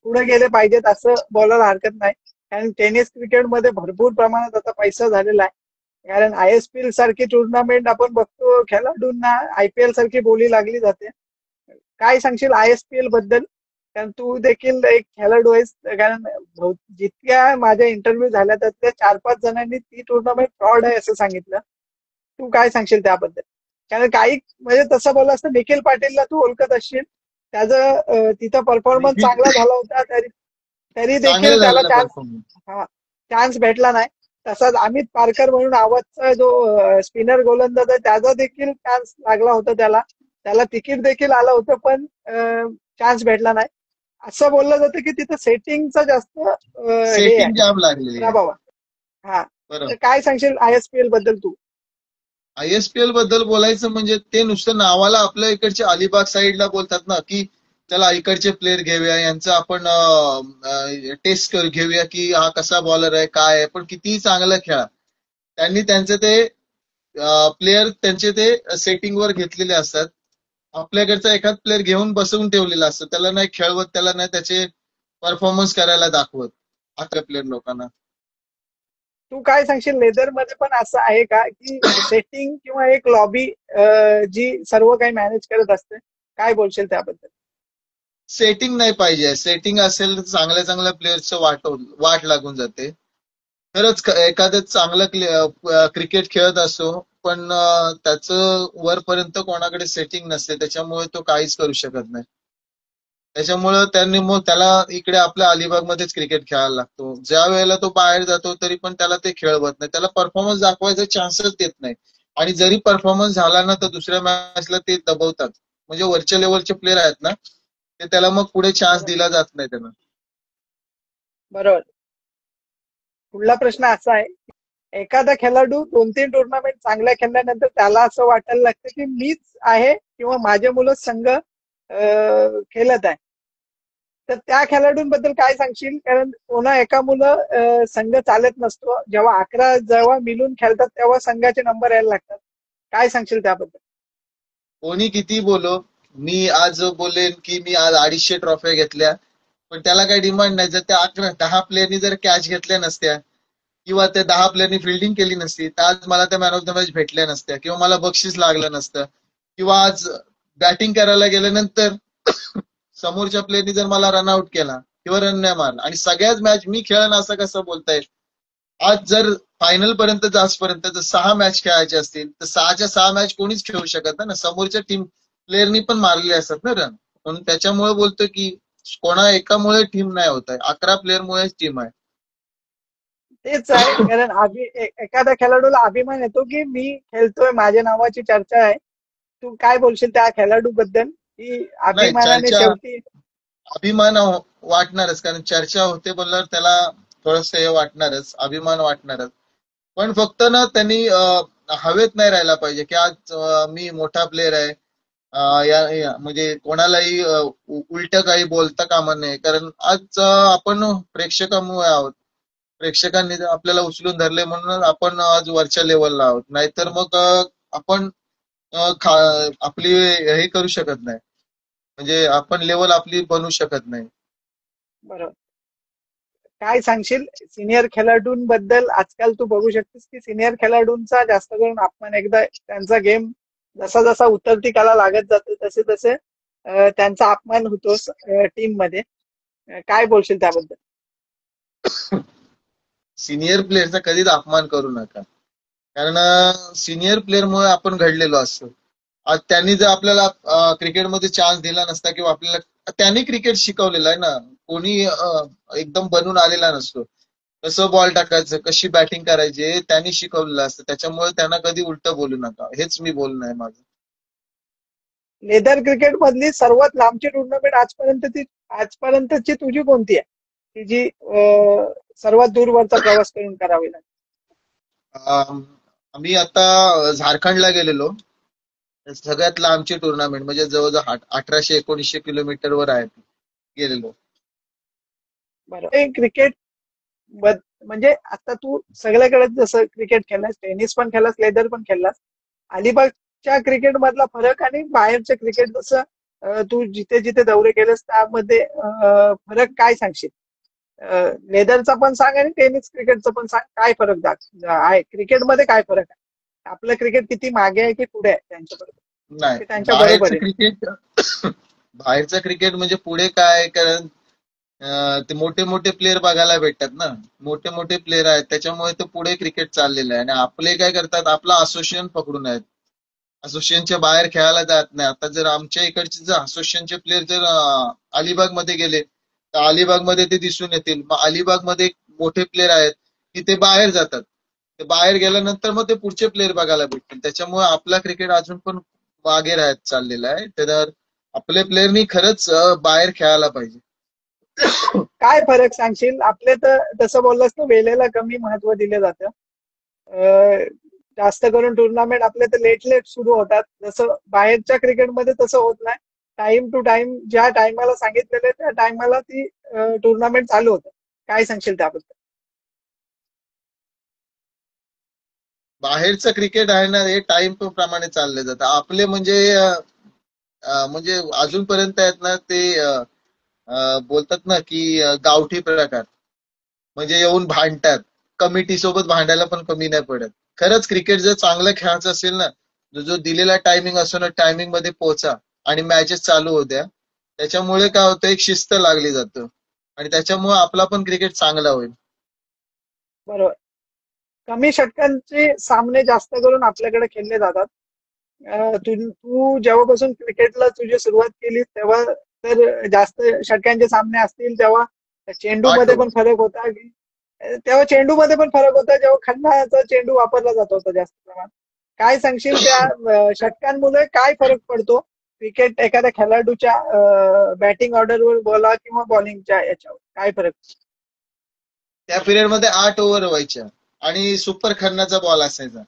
पुढे गेले पाहिजेत असं बोलायला हरकत नाही. कारण टेनिस क्रिकेटमध्ये भरपूर प्रमाणात आता पैसा झालेला आहे. कारण आयएसपीएल सारखी टुर्नामेंट आपण बघतो खेळाडूंना आयपीएल सारखी बोली लागली जाते. काय सांगशील आयएसपीएल बद्दल? कारण तू देखील एक खेळाडू आहेस. कारण जितक्या माझ्या इंटरव्ह्यू झाल्या त्यातल्या 4-5 जणांनी ती टुर्नामेंट फ्रॉड आहे असं सांगितलं. तू काय सांगशील त्याबद्दल? कारण काही म्हणजे तसं बोललं असतं निखिल पाटीलला तू ओळखत असशील. त्याचा तिथं परफॉर्मन्स निखिल चांगला झाला होता तरी तरी देखील चांगले त्याला झालेला चान्स परफॉर्मन्स. हा चान्स भेटला नाही. तसाच अमित पारकर म्हणून आवाजचा जो स्पिनर गोलंदाज आहे त्याचा देखील चान्स लागला होता त्याला. त्याला तिकीट देखील आलं होतं पण चान्स भेटला नाही. असं बोललं जातं की तिथं सेटिंगचा जास्त हे आहे, सेटिंग जाम लागलेली आहे. प्रभाव आहे. हा. तर बरोबर. काय सांगशील आयएसपीएल बद्दल तू? आयएसपीएल बद्दल बोलायचं म्हणजे ते नुसतं नावाला आपल्या इकडच्या अलिबाग साईडला बोलतात ना, की चला इकडचे प्लेयर घेऊया, यांचं आपण टेस्ट घेऊया की हा कसा बॉलर आहे काय आहे, पण कितीही चांगलं खेळा. त्यांनी त्यांचे ते प्लेयर त्यांचे ते सेटिंग वर घेतलेले असतात. आपल्याकडचा एखाद प्लेयर घेऊन बसवून ठेवलेला असतं, त्याला नाही खेळवत, त्याला नाही त्याचे परफॉर्मन्स करायला दाखवत आपल्या प्लेयर लोकांना. तू काय सांगशील लेदर मध्ये पण असं आहे का की सेटिंग किंवा एक लॉबी जी सर्व काही मॅनेज करत असते? काय बोलशील त्याबद्दल? सेटिंग नाही पाहिजे. सेटिंग असेल तर चांगल्या चांगल्या प्लेयरचं वाट लागून जाते. खरंच एखादं चांगलं क्रिकेट खेळत असो, पण त्याचं वरपर्यंत कोणाकडे सेटिंग नसते, त्याच्यामुळे तो काहीच करू शकत नाही. त्याच्यामुळं त्यांनी मग त्याला इकडे आपल्या अलिबागमध्येच क्रिकेट खेळायला लागतो. ज्या वेळेला तो बाहेर जातो तरी पण त्याला ते खेळवत नाही, त्याला परफॉर्मन्स दाखवायचा चान्सच देत नाही. आणि जरी परफॉर्मन्स झाला ना तर दुसऱ्या मॅचला ते दबवतात. म्हणजे वरच्या लेवलचे प्लेयर आहेत ना, ते त्याला मग पुढे चान्स बरोबर. दिला जात नाही त्यांना. बरोबर. पुढला प्रश्न असा आहे, एखादा खेळाडू 2-3 टुर्नामेंट चांगल्या खेळल्यानंतर त्याला असं वाटायला लागतं की मीच आहे किंवा माझे मुलं संघ खेळत आहे. तर त्या खेळाडूंबद्दल काय सांगशील? कारण कोणा एका मुलं संघ चालत नसतो. जेव्हा 11 जेव्हा मिळून खेळतात तेव्हा संघाचे नंबर यायला लागतात. काय सांगशील त्याबद्दल? कोणी किती बोलो, मी आज बोलेन की मी आज 250 ट्रॉफ्या घेतल्या, पण त्याला काही डिमांड नाही. जर त्या 10 प्लेयरनी जर कॅच घेतल्या नसत्या किंवा त्या 10 प्लेयरनी फिल्डिंग केली नसती तर आज मला त्या मॅन ऑफ द मॅच भेटल्या नसत्या किंवा मला बक्षीस लागलं नसतं. किंवा आज बॅटिंग करायला गेल्यानंतर समोरच्या प्लेयरनी जर मला रनआउट केला किंवा रन नाही मारला आणि सगळ्याच मॅच मी खेळणं असं कसं बोलताय. आज जर फायनल पर्यंत जासपर्यंत जर 6 मॅच खेळायचे असतील तर 6च्या 6 मॅच कोणीच खेळू शकत नाही ना. समोरच्या टीम प्लेयरनी पण मारलेले असतात ना रन. म्हणून त्याच्यामुळे बोलतो की कोणा एकामुळे टीम नाही होत आहे, 11 प्लेअरमुळेच टीम आहे. तेच आहे. कारण एखाद्या खेळाडूला अभिमान येतो की मी खेळतोय, माझ्या नावाची चर्चा आहे. तू काय बोलशील त्या खेळाडूबद्दल की नाही, अभिमानाने चर्चा शेवटी? अभिमान वाटणारच, कारण चर्चा होते बोलल्यावर त्याला थोडस हे वाटणारच, अभिमान वाटणारच. पण फक्त ना त्यांनी हवेत नाही राहायला पाहिजे की आज मी मोठा प्लेअर आहे. म्हणजे कोणालाही उलट काही बोलता कामा नये. कारण आज आपण प्रेक्षकामुळे आहोत. प्रेक्षकांनी आपल्याला उचलून धरले म्हणून आपण आज वरच्या लेवलला आहोत. नाहीतर मग आपण आपली हे करू शकत नाही. म्हणजे आपण लेवल आपली बनवू शकत नाही. बरोबर. काय सांगशील सिनियर खेळाडूंबद्दल? आजकाल तू बघू शकतेस की सिनियर खेळाडूंचा जास्त करून अपमान, एकदा त्यांचा गेम जसा जसा उतरती कला लागत जातो तसे तसे त्यांचा अपमान होतो टीम मध्ये. काय बोलशील त्याबद्दल? सिनियर प्लेअरचा कधीच अपमान करू नका. कारण सिनियर प्लेअरमुळे आपण घडलेलो असतो. आज त्यांनी जर आपल्याला क्रिकेटमध्ये चान्स दिला नसता किंवा आपल्याला त्यांनी क्रिकेट शिकवलेलं आहे ना. कोणी एकदम बनून आलेला नसतो. कसं बॉल टाकायचं, कशी बॅटिंग करायची हे त्यांनी शिकवलेलं असतं. त्याच्यामुळे त्यांना कधी उलट बोलू नका, हेच मी बोलणं आहे माझं. लेदर क्रिकेट मधली सर्वात लांबची टुर्नामेंट आजपर्यंतची तुझी कोणती आहे की जी सर्वात दूरवरचा प्रवास करून करावी लागेल? आम्ही आता झारखंडला गेलेलो. सगळ्यात लांबची टुर्नामेंट म्हणजे जवळजवळ 1800-1900 किलोमीटरवर आहे गेलेलो. बरं. क्रिकेट म्हणजे आता तू सगळ्याकडे जसं क्रिकेट खेळलास, टेनिस पण खेळलास, लेदर पण खेळलास. अलिबागच्या क्रिकेट मधला फरक आणि बाहेरच्या क्रिकेट जसं तू जिथे जिथे दौरे केलेस त्यामध्ये फरक काय सांगशील? लेदरचा पण सांग आणि टेनिस क्रिकेटचा पण सांग. काय फरक आहे क्रिकेटमध्ये? काय फरक आहे? आपलं क्रिकेट किती मागे आहे की पुढे आहे त्यांच्याबरोबर नाही, की त्यांच्या बरोबर आहे? बाहेरचं क्रिकेट म्हणजे पुढे काय, कारण ते मोठे मोठे प्लेअर बघायला भेटतात ना. मोठे मोठे प्लेअर आहेत त्याच्यामुळे ते पुढे क्रिकेट चाललेलं आहे. आणि आपले काय करतात, आपलं असोसिएशन पकडून आहेत. असोसिएशनच्या बाहेर खेळायला जात नाही. आता जर आमच्या इकडचे जर असोसिएशनचे प्लेअर जर अलिबाग मध्ये गेले तर अलिबाग मध्ये ते दिसून येतील. मग अलिबाग मध्ये मोठे प्लेअर आहेत की ते बाहेर जातात. ते बाहेर गेल्यानंतर मग ते पुढचे प्लेअर बघायला भेटतील. त्याच्यामुळे आपला क्रिकेट अजून पण मागे राहत चाललेला आहे. तर आपल्या प्लेअरनी खरंच बाहेर खेळायला पाहिजे. काय फरक सांगशील? आपले तर तसं बोललास ना, वेळेला कमी महत्व दिलं जातं. जास्त करून टुर्नामेंट आपले तर लेट लेट सुरू होतात. जसं बाहेरच्या क्रिकेटमध्ये तसं होत नाही. टाइम टू टाइम ज्या टायमाला सांगितलेलं त्या टायमाला ती टुर्नामेंट चालू होतं. काय सांगशील त्याबद्दल? बाहेरचं क्रिकेट आहे ना, हे टाइम प्रमाणे चाललं जातं. आपले म्हणजे म्हणजे अजूनपर्यंत आहेत ना ते बोलतात ना की गावठी प्रकार. म्हणजे येऊन भांडतात, कमिटी सोबत भांडायला पण कमी नाही पडत. खरंच क्रिकेट जर चांगलं खेळायचं असेल ना, जो जो दिलेला टायमिंग असतो ना, टायमिंग मध्ये पोहोचा आणि मॅचेस चालू होत्या. त्याच्यामुळे काय होतं, एक शिस्त लागली जातं आणि त्याच्यामुळे आपला पण क्रिकेट चांगला होईल. बरोबर. कमी षटकांचे सामने जास्त करून आपल्याकडे खेळले जातात. तू जेव्हापासून क्रिकेटला तुझी सुरुवात केली तेव्हा तर जास्त षटकांचे सामने असतील तेव्हा चेंडू 8 मध्ये पण ओव्हर. फरक होता की तेव्हा चेंडू मध्ये पण फरक होता, जेव्हा खंडाचा चेंडू वापरला जात होता जास्त प्रमाणात. काय सांगशील त्या षटकांमुळे काय फरक पडतो क्रिकेट एखाद्या खेळाडूच्या बॅटिंग ऑर्डरवर बोला किंवा बॉलिंगच्या याच्यावर? काय फरक? त्या पिरियड मध्ये 8 ओव्हर व्हायच्या आणि सुपर खन्नाचा बॉल असायचा.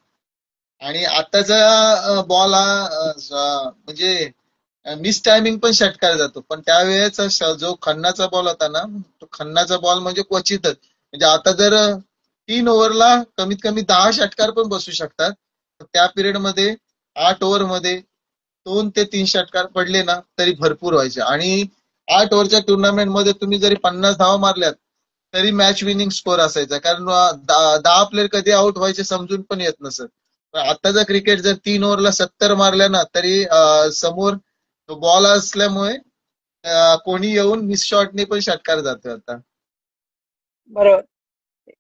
आणि आताचा बॉल हा म्हणजे मिस टायमिंग पण षटकार जातो. पण त्यावेळेस जो खन्नाचा बॉल होता ना, तो खन्नाचा बॉल म्हणजे क्वचितच. म्हणजे आता जर 3 ओव्हरला कमीत कमी 10 षटकार पण बसू शकतात. तर त्या पिरियड मध्ये 8 ओव्हरमध्ये 2 ते 3 षटकार पडले ना तरी भरपूर व्हायचे. आणि 8 ओव्हरच्या टुर्नामेंट मध्ये तुम्ही जरी 50 धावा मारल्यात तरी मॅच विनिंग स्कोर असायचा. कारण 10 प्लेयर कधी आउट व्हायचे समजून पण येत नसत. पण आताचा क्रिकेट जर 3 ओव्हरला 70 मारल्या ना तरी समोर तो बॉल असल्यामुळे कोणी येऊन मिस शॉटने पण षटकार जातोय आता. बरोबर.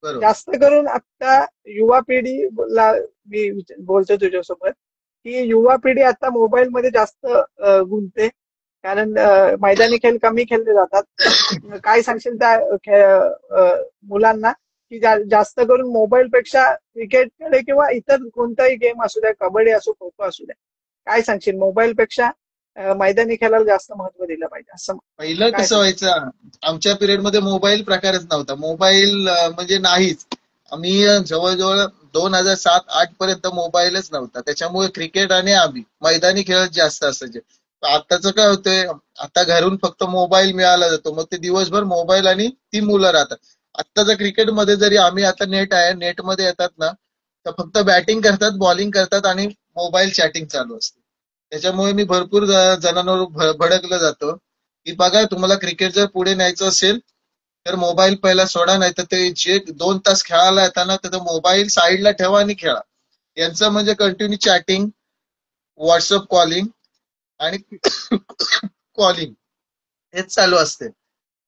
बरोबर. जास्त करून आता युवा पिढीला मी बोलतो तुझ्यासोबत की युवा पिढी आता मोबाईल मध्ये जास्त गुंतते. कारण मैदानी खेळ कमी खेळले जातात. काय सांगशील त्या मुलांना की जास्त करून मोबाईल पेक्षा क्रिकेटकडे किंवा इतर कोणताही गेम असू द्या, कबड्डी असो, खो खो असू द्या, काय सांगशील मोबाईल पेक्षा मैदानी खेळाला जास्त महत्व दिलं पाहिजे असं पहिलं काय कसं सांगशील? व्हायचं, आमच्या पिरियड मध्ये मोबाईल प्रकारच नव्हता. मोबाईल म्हणजे नाहीच. आम्ही जवळजवळ 2007-8 पर्यंत मोबाईलच नव्हता. त्याच्यामुळे क्रिकेट आणि आम्ही मैदानी खेळच जास्त असायचे. आताचं काय होतंय, आता घरून फक्त मोबाईल मिळाला जातो, मग ते दिवसभर मोबाईल आणि ती मुलं राहतात. आत्ताच्या क्रिकेटमध्ये जरी आम्ही आता नेट आहे, नेटमध्ये येतात ना तर फक्त बॅटिंग करतात, बॉलिंग करतात आणि मोबाईल चॅटिंग चालू असते. त्याच्यामुळे मी भरपूर जणांवर भडकलं जातो की बघा, तुम्हाला क्रिकेट जर पुढे न्यायचं असेल तर मोबाईल पहिला सोडा, नाही तर ते जे 2 तास खेळायला येताना तर मोबाईल साईडला ठेवा आणि खेळा. यांचं म्हणजे कंटिन्यू चॅटिंग, व्हॉट्सअप कॉलिंग आणि कॉलिंग हेच चालू असते.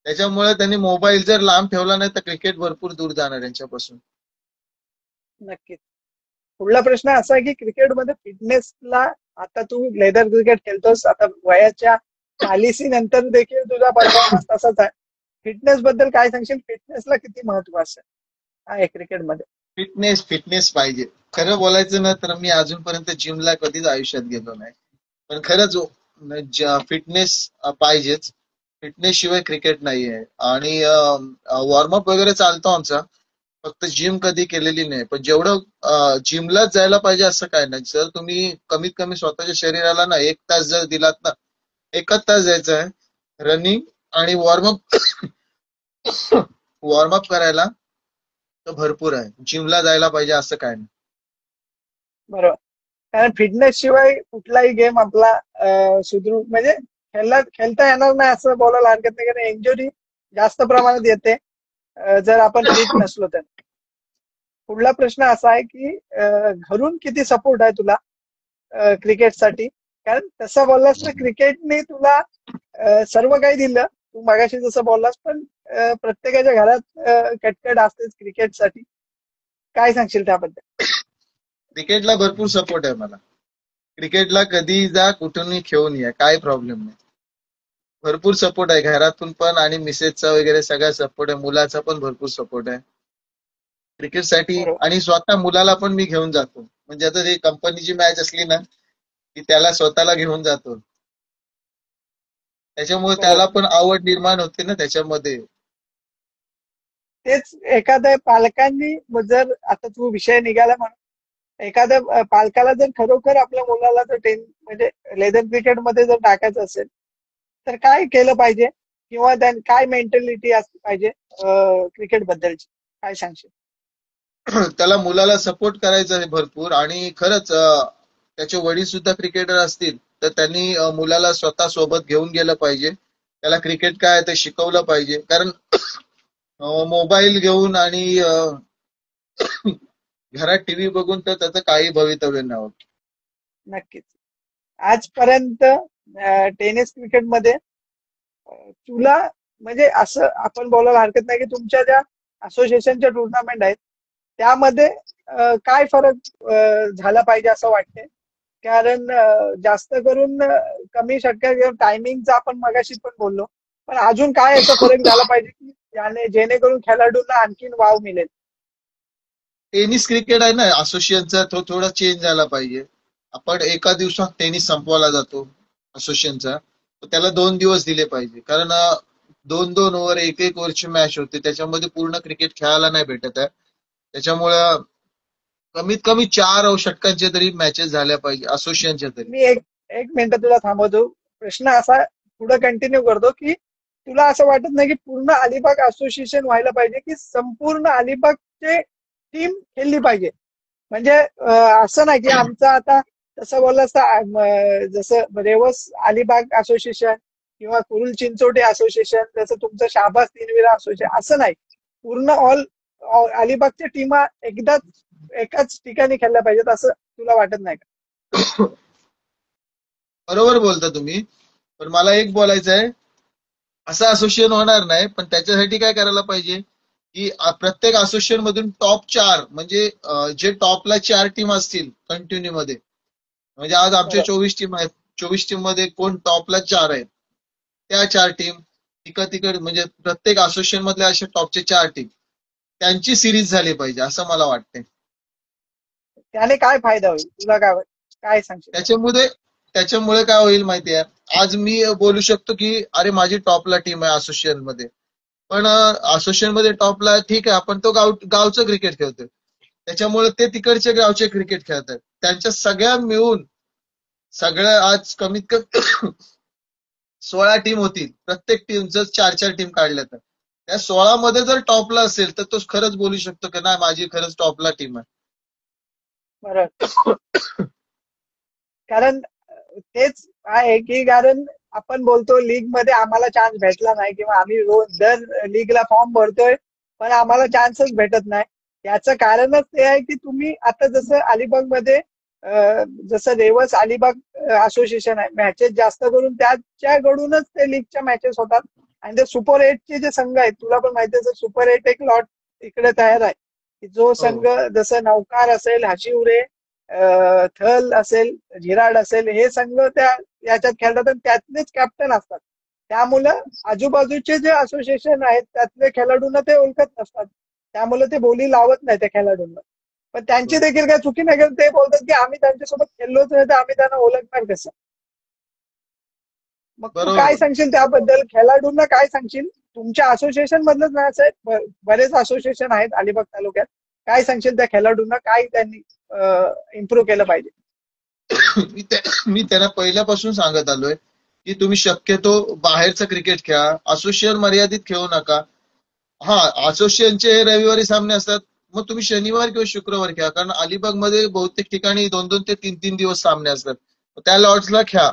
त्याच्यामुळे त्यांनी मोबाईल जर लांब ठेवला नाही तर क्रिकेट भरपूर दूर जाणार यांच्यापासून. नक्कीच. पुढला प्रश्न असा आहे की क्रिकेटमध्ये फिटनेसला, आता तू लेदर क्रिकेट खेळतोस, आता वयाच्या 40 नंतर देखील तुझा परफॉर्मन्स तसाच आहे. फिटनेस बद्दल काय सांगशील? फिटनेसला किती महत्व आहे क्रिकेटमध्ये? फिटनेस फिटनेस पाहिजे. खरं बोलायचं ना तर मी अजूनपर्यंत जिमला कधीच आयुष्यात गेलो नाही. पण खरंच फिटनेस पाहिजेच. फिटनेस शिवाय क्रिकेट नाहीये. आणि वॉर्मअप वगैरे चालतो आमचा, फक्त जिम कधी केलेली नाही. पण जेवढं जिमलाच जायला पाहिजे असं काय नाही. जर तुम्ही कमीत कमी स्वतःच्या शरीराला ना 1 तास जर दिलात ना, 1च तास जायचं आहे रनिंग आणि वॉर्मअप वॉर्मअप करायला, तर भरपूर आहे. जिमला जायला पाहिजे असं काय नाही. बरोबर. कारण फिटनेस शिवाय कुठलाही गेम आपला सुदृढ म्हणजे खेळता येणार नाही असं बोलायला हरकत नाही. कारण इंजुरी जास्त प्रमाणात येते जर आपण फिट नसलो तर. पुढला प्रश्न असा आहे की घरून किती सपोर्ट आहे तुला क्रिकेटसाठी? कारण तसं बोललास तर क्रिकेटने तुला सर्व काही दिलं. तू मागाशी जसं बोललास, पण प्रत्येकाच्या घरात कटकट असतेच क्रिकेटसाठी. काय सांगशील त्याबद्दल? क्रिकेटला भरपूर सपोर्ट आहे मला. क्रिकेटला कधी जा, कुठूनही खेळून या, काय प्रॉब्लेम नाही. भरपूर सपोर्ट आहे घरातून पण आणि मिसेसचा वगैरे सगळा सपोर्ट आहे. मुलाचा पण भरपूर सपोर्ट आहे क्रिकेटसाठी. बरोबर. आणि स्वतः मुलाला पण मी घेऊन जातो. म्हणजे आता ती कंपनीची मॅच असली ना की त्याला स्वतःला घेऊन जातो. त्याच्यामुळे बरोबर. त्याला पण आवड निर्माण होते ना त्याच्यामध्ये. तेच एखाद्या पालकांनी जर, आता तू विषय निघाला म्हणून, एखाद्या पालकाला जर खरोखर आपल्या मुलाला जर म्हणजे लेदर क्रिकेटमध्ये जर टाकायचं असेल तर काय केलं पाहिजे? किंवा काय मेंटॅलिटी असली पाहिजे क्रिकेट बद्दलची? काय सांगशील? त्याला मुलाला सपोर्ट करायचा आहे भरपूर. आणि खरंच त्याचे वडील सुद्धा क्रिकेटर असतील तर त्यांनी मुलाला स्वतः सोबत घेऊन गेलं पाहिजे. त्याला क्रिकेट काय आहे ते शिकवलं पाहिजे. कारण मोबाईल घेऊन आणि घरात टीव्ही बघून तर त्याचं काही भवितव्य नाही होत. नक्कीच. आजपर्यंत टेनिस क्रिकेटमध्ये तुला म्हणजे असं आपण बोलायला हरकत नाही की तुमच्या ज्या असोसिएशनच्या टुर्नामेंट आहेत त्यामध्ये काय फरक झाला पाहिजे असं वाटतंय? कारण जास्त करून कमी षटकार टायमिंगचा आपण मगाशी पण बोललो, पण अजून काय याचा फरक झाला पाहिजे की जेणेकरून खेळाडूंना आणखीन वाव मिळेल? टेनिस क्रिकेट आहे ना असोसिएशनचा, तो थोडा चेंज झाला पाहिजे. आपण एका दिवसात टेनिस संपवला जातो असोसिएशनचा, तर त्याला 2 दिवस दिले पाहिजे. कारण 2-2 ओव्हर, 1-1 ओव्हरची मॅच होते, त्याच्यामध्ये पूर्ण क्रिकेट खेळायला नाही भेटत आहे. त्याच्यामुळं कमीत कमी 4 षटकांच्या तरी मॅचेस झाल्या पाहिजे असोसिएशनच्या तरी. मी एक एक मिनिट तुला थांबवतो. प्रश्न असा पुढे कंटिन्यू करतो की तुला असं वाटत नाही की पूर्ण अलिबाग असोसिएशन व्हायला पाहिजे की संपूर्ण अलिबागचे टीम खेळली पाहिजे? म्हणजे असं नाही की आमचं आता तसं बोललं असतं जसं रेवस अलिबाग असोसिएशन किंवा कुरुल चिंचोटे असोसिएशन, जसं तुमचं शाहबाज तीनविरा असोसिएशन, असं नाही. पूर्ण ऑल अलिबागच्या टीमा एकदाच एकाच ठिकाणी खेळल्या पाहिजेत असं तुला वाटत नाही का? बरोबर बोलता तुम्ही, पण मला एक बोलायचं आहे, असं असोसिएशन होणार नाही, पण त्याच्यासाठी काय करायला पाहिजे की प्रत्येक असोसिएशन मधून टॉप 4 म्हणजे जे टॉपला 4 टीम असतील कंटिन्यू मध्ये, म्हणजे आज आमच्या बरं 24 टीम आहेत, 24 टीम मध्ये कोण टॉपला 4 आहेत, त्या 4 टीम तिकड म्हणजे प्रत्येक असोसिएशन मधल्या अशा टॉपचे 4 टीम त्यांची सिरीज झाली पाहिजे असं मला वाटतंय. त्याने काय फायदा होईल तुला काय सांगशील? त्याच्यामुळे त्याच्यामुळे काय होईल माहितीये, आज मी बोलू शकतो की अरे माझी टॉपला टीम आहे असोसिएशन मध्ये, पण असोसिएशन मध्ये टॉपला ठीक आहे, आपण तो गावचं क्रिकेट खेळतोय, त्याच्यामुळे ते तिकडचे गावचे क्रिकेट खेळतात, त्यांच्या सगळ्या मिळून सगळं आज कमीत कमी 16 टीम होतील, प्रत्येक टीम जर 4-4 टीम काढल्या तर त्या 16 मध्ये जर टॉपला असेल तर तो खरंच बोलू शकतो की नाही माझी खरंच टॉपला टीम आहे. बरं, कारण तेच आहे की कारण आपण बोलतो लीग मध्ये आम्हाला चान्स भेटला नाही किंवा आम्ही रोज दर लीगला फॉर्म भरतोय पण आम्हाला चान्सच भेटत नाही. याचं कारणच ते आहे की तुम्ही आता जसं अलिबाग मध्ये जसं रेवस अलिबाग असोसिएशन आहे, मॅचेस जास्त करून त्याच्याकडूनच ते लीगच्या मॅचेस होतात. आणि ते सुपर 8 चे जे संघ आहेत तुला पण माहिती आहे, सुपर 8 एक लॉट इकडे तयार आहे की जो संघ हो जसं नौकार असेल, हाशिवरे, थल असेल, झिराड असेल, हे संघ त्या याच्यात खेळतात आणि त्यातलेच कॅप्टन असतात. त्यामुळं आजूबाजूचे जे असोसिएशन आहेत त्यातले खेळाडूंना ते ओळखत नसतात, त्यामुळे ते बोली लावत नाही त्या खेळाडूंना. पण त्यांची देखील काय चुकी नाही, कारण ते बोलतात की आम्ही त्यांच्यासोबत खेळलोच नाही तर आम्ही त्यांना ओळखणार कसं? मग तू बरोबर काय बोल. सांगशील त्याबद्दल? खेळाडूंना काय सांगशील? तुमच्या असोसिएशन मधलंच नाही असं बरेच असोसिएशन आहेत अलिबाग तालुक्यात, काय सांगशील त्या खेळाडूंना काय त्यांनी इम्प्रूव्ह केलं पाहिजे? मी त्यांना पहिल्यापासून सांगत आलोय की तुम्ही शक्यतो बाहेरचं क्रिकेट खेळा, असोसिएशन मर्यादित खेळू नका. हा, असोसिएशनचे रविवारी सामने असतात, मग तुम्ही शनिवार किंवा शुक्रवार खेळा, कारण अलिबाग मध्ये बहुतेक ठिकाणी 2-2 ते 3-3 दिवस सामने असतात, त्या लॉट्सला खेळा.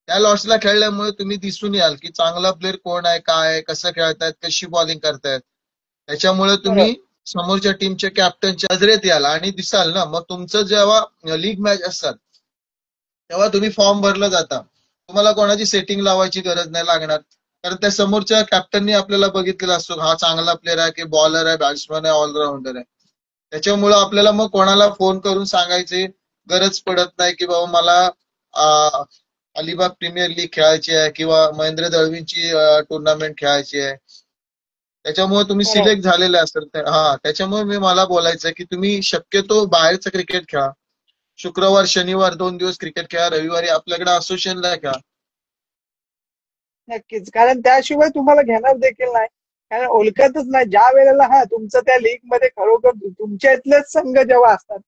त्या लॉट्सला खेळल्यामुळे तुम्ही दिसून याल की चांगला प्लेअर कोण आहे, काय आहे, कसं खेळतायत, कशी बॉलिंग करतायत. त्याच्यामुळे बरं. तुम्ही समोरच्या टीमच्या कॅप्टनच्या नजरेत याल आणि दिसाल ना, मग तुमचं जेव्हा लीग मॅच असतात तेव्हा तुम्ही फॉर्म भरलं जाता, तुम्हाला कोणाची सेटिंग लावायची गरज नाही लागणार, कारण त्या समोरच्या कॅप्टननी आपल्याला बघितलेला असतो हा चांगला प्लेअर आहे की बॉलर आहे, बॅट्समन आहे, ऑलराऊंडर आहे. त्याच्यामुळं आपल्याला मग कोणाला फोन करून सांगायची गरज पडत नाही की बाबा मला अलिबाग प्रीमियर लीग खेळायची आहे किंवा महेंद्र दळवींची टुर्नामेंट खेळायची आहे. त्याच्यामुळे तुम्ही बरं. सिलेक्ट झालेले असतात. हा, त्याच्यामुळे मला बोलायचं की तुम्ही शक्यतो बाहेरचं क्रिकेट खेळा, शुक्रवार शनिवार 2 दिवस क्रिकेट खेळा, रविवारी आपल्याकडे असोसिएशनला खेळा. नक्कीच, कारण त्याशिवाय तुम्हाला घेणार देखील नाही, कारण ओळखतच नाही. ज्या वेळेला तुमचं त्या लीग मध्ये खरोखर तुमच्या इथलेच संघ जेव्हा असतात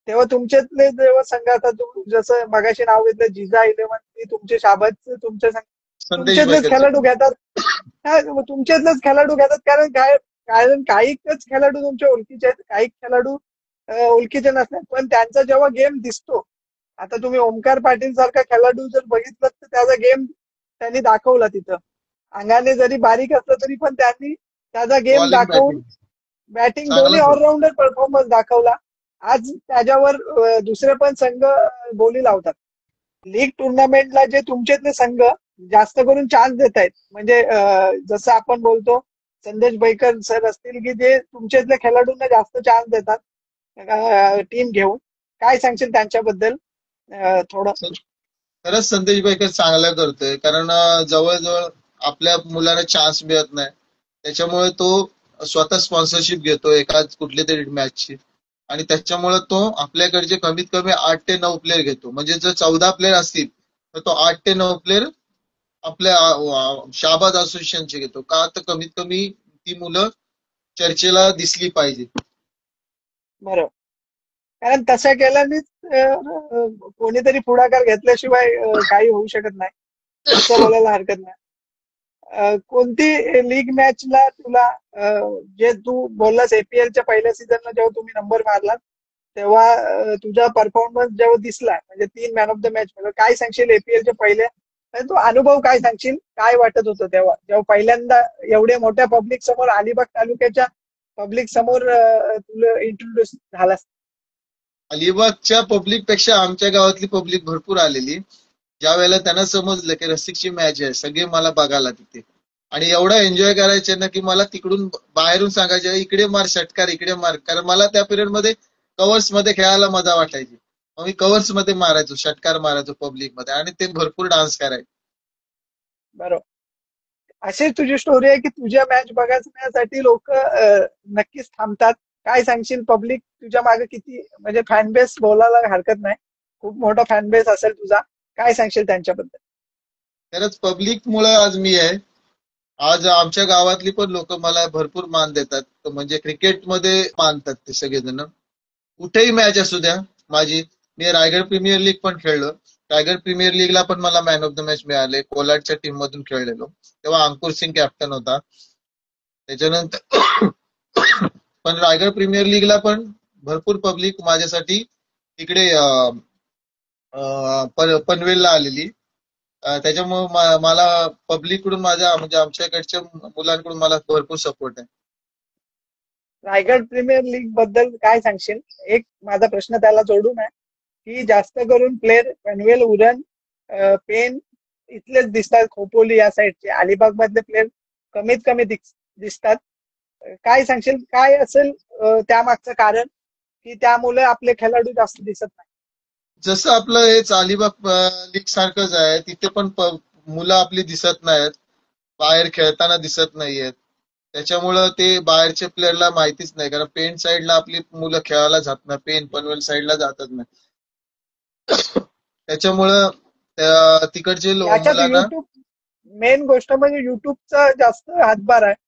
तेव्हा तुमच्यातले जेव्हा संघ असतात, जसं मगाशी नाव घेतलं जिजा 11, ती तुमचे शाबाद तुमचे संघ संदेश तुमच्यातलेच बैकरचे. खेळाडू घेतात. तुमच्यातलेच खेळाडू घेतात, कारण काही खेळाडू तुमच्या ओळखीचे आहेत, काही खेळाडू ओळखीचे नसतात, पण त्यांचा जेव्हा गेम दिसतो, आता तुम्ही ओमकार पाटील सारखा खेळाडू जर बघितलं तर त्याचा गेम त्यांनी दाखवला तिथं. अंगाने जरी बारीक असलं तरी पण त्यांनी त्याचा गेम बॉलिंग दाखवून बॅटिंग बॅटिंग दोन्ही चांगलंच होतं. ऑलराऊंडर परफॉर्मन्स दाखवला. आज त्याच्यावर दुसरे पण संघ बोली लावतात. लीग टुर्नामेंटला जे तुमच्यातले संघ जास्त करून चान्स देत आहेत, म्हणजे जसं आपण बोलतो संदेश बैकर सर असतील की जे तुमच्यातल्या खेळाडूंना जास्त चान्स देतात टीम घेऊन, काय सांगशील त्यांच्याबद्दल थोडं? खरंच संदेश बैकर चांगला करतोय, कारण जवळजवळ आपल्या मुलाला चान्स मिळत नाही, त्याच्यामुळे तो स्वतः स्पॉन्सरशिप घेतो एका कुठली तरी मॅचची, आणि त्याच्यामुळे तो आपल्याकडचे कमीत कमी 8 ते 9 प्लेअर घेतो. म्हणजे जर 14 प्लेअर असतील तर तो 8 ते 9 प्लेअर आपल्या शाहबाज असोसिएशनचे घेतो. का तर कमीत कमी ती मुलं चर्चेला दिसली पाहिजे. बरोबर, कारण तशा केल्यानेच कोणीतरी पुढाकार घेतल्याशिवाय काही होऊ शकत नाही. असं बोलायला हरकत नाही. कोणती लीग मॅचला तुला जे तू बोललास एपीएलच्या पहिल्या सीझनला जेव्हा तुम्ही नंबर मारला तेव्हा तुझा परफॉर्मन्स जेव्हा दिसला म्हणजे 3 मॅन ऑफ द मॅच मध्ये काय सांगशील एपीएलच्या पहिल्या तो अनुभव काय सांगशील काय वाटत होतं तेव्हा जेव्हा पहिल्यांदा एवढ्या मोठ्या पब्लिक समोर अलिबाग तालुक्याच्या पब्लिक समोर तुला इंट्रोड्यूस झालास? अलिबागच्या पब्लिक पेक्षा आमच्या गावातली पब्लिक भरपूर आलेली. ज्या वेळेला त्यांना समजलं की रसिकची मॅच आहे सगळे मला बघायला तिथे आणि एवढा एन्जॉय करायचे ना की मला तिकडून बाहेरून सांगायचे इकडे मार षटकार इकडे मार, कारण मला त्या पिरियड मध्ये कव्हर्स मध्ये खेळायला मजा वाटायची. मग मी कव्हर्स मध्ये मारायचो, षटकार मारायचो पब्लिक मध्ये आणि ते भरपूर डान्स करायचे. बरोबर. अशीच तुझी स्टोरी आहे की तुझ्या मॅच बघण्यासाठी लोक नक्कीच थांबतात. काय सांगशील पब्लिक तुझ्या मागे किती म्हणजे फॅन बेस बोलायला हरकत नाही, खूप मोठा फॅन बेस असेल तुझा, काय सांगशील त्यांच्याबद्दल? खरंच पब्लिक मुळे आज मी आहे. आज आमच्या गावातली पण लोक मला भरपूर मान देतात, म्हणजे क्रिकेटमध्ये मानतात ते सगळेजण. कुठेही मॅच असू द्या माझी, मी रायगड प्रीमियर लीग पण खेळलो. रायगड प्रीमियर लीगला पण मला मॅन ऑफ द मॅच मिळाले. कोलाडच्या टीम मधून खेळलेलो तेव्हा अंकुर सिंग कॅप्टन होता. त्याच्यानंतर पण रायगड प्रीमियर लीगला पण भरपूर पब्लिक माझ्यासाठी तिकडे पनवेलला आलेली. त्याच्यामुळे मला पब्लिक कडून माझ्या म्हणजे आमच्याकडच्या मुलांकडून मला भरपूर सपोर्ट आहे. रायगड प्रीमियर लीग बद्दल काय सांगशील? एक माझा प्रश्न त्याला जोडून आहे की जास्त करून प्लेयर पनवेल, उरण, पेन इथलेच दिसतात, खोपोली या साईडचे. अलिबाग मधले प्लेयर कमीत कमी दिसतात. काय सांगशील काय असेल त्यामागचं कारण की त्यामुळे आपले खेळाडू जास्त दिसत नाही? जसं आपलं हेच अलिबाग लीग सारखंच आहे, तिथे पण मुलं आपली दिसत नाहीत, बाहेर खेळताना दिसत नाहीयेत. त्याच्यामुळं ते बाहेरच्या प्लेअरला माहितीच नाही, कारण पेन साईडला आपली मुलं खेळायला जात नाही, पेन पनवेल साईडला जातच नाही. त्याच्यामुळं तिकडचे याच्यात मुलांना युट्यूब मेन गोष्ट म्हणजे युट्यूबचा जास्त हातभार आहे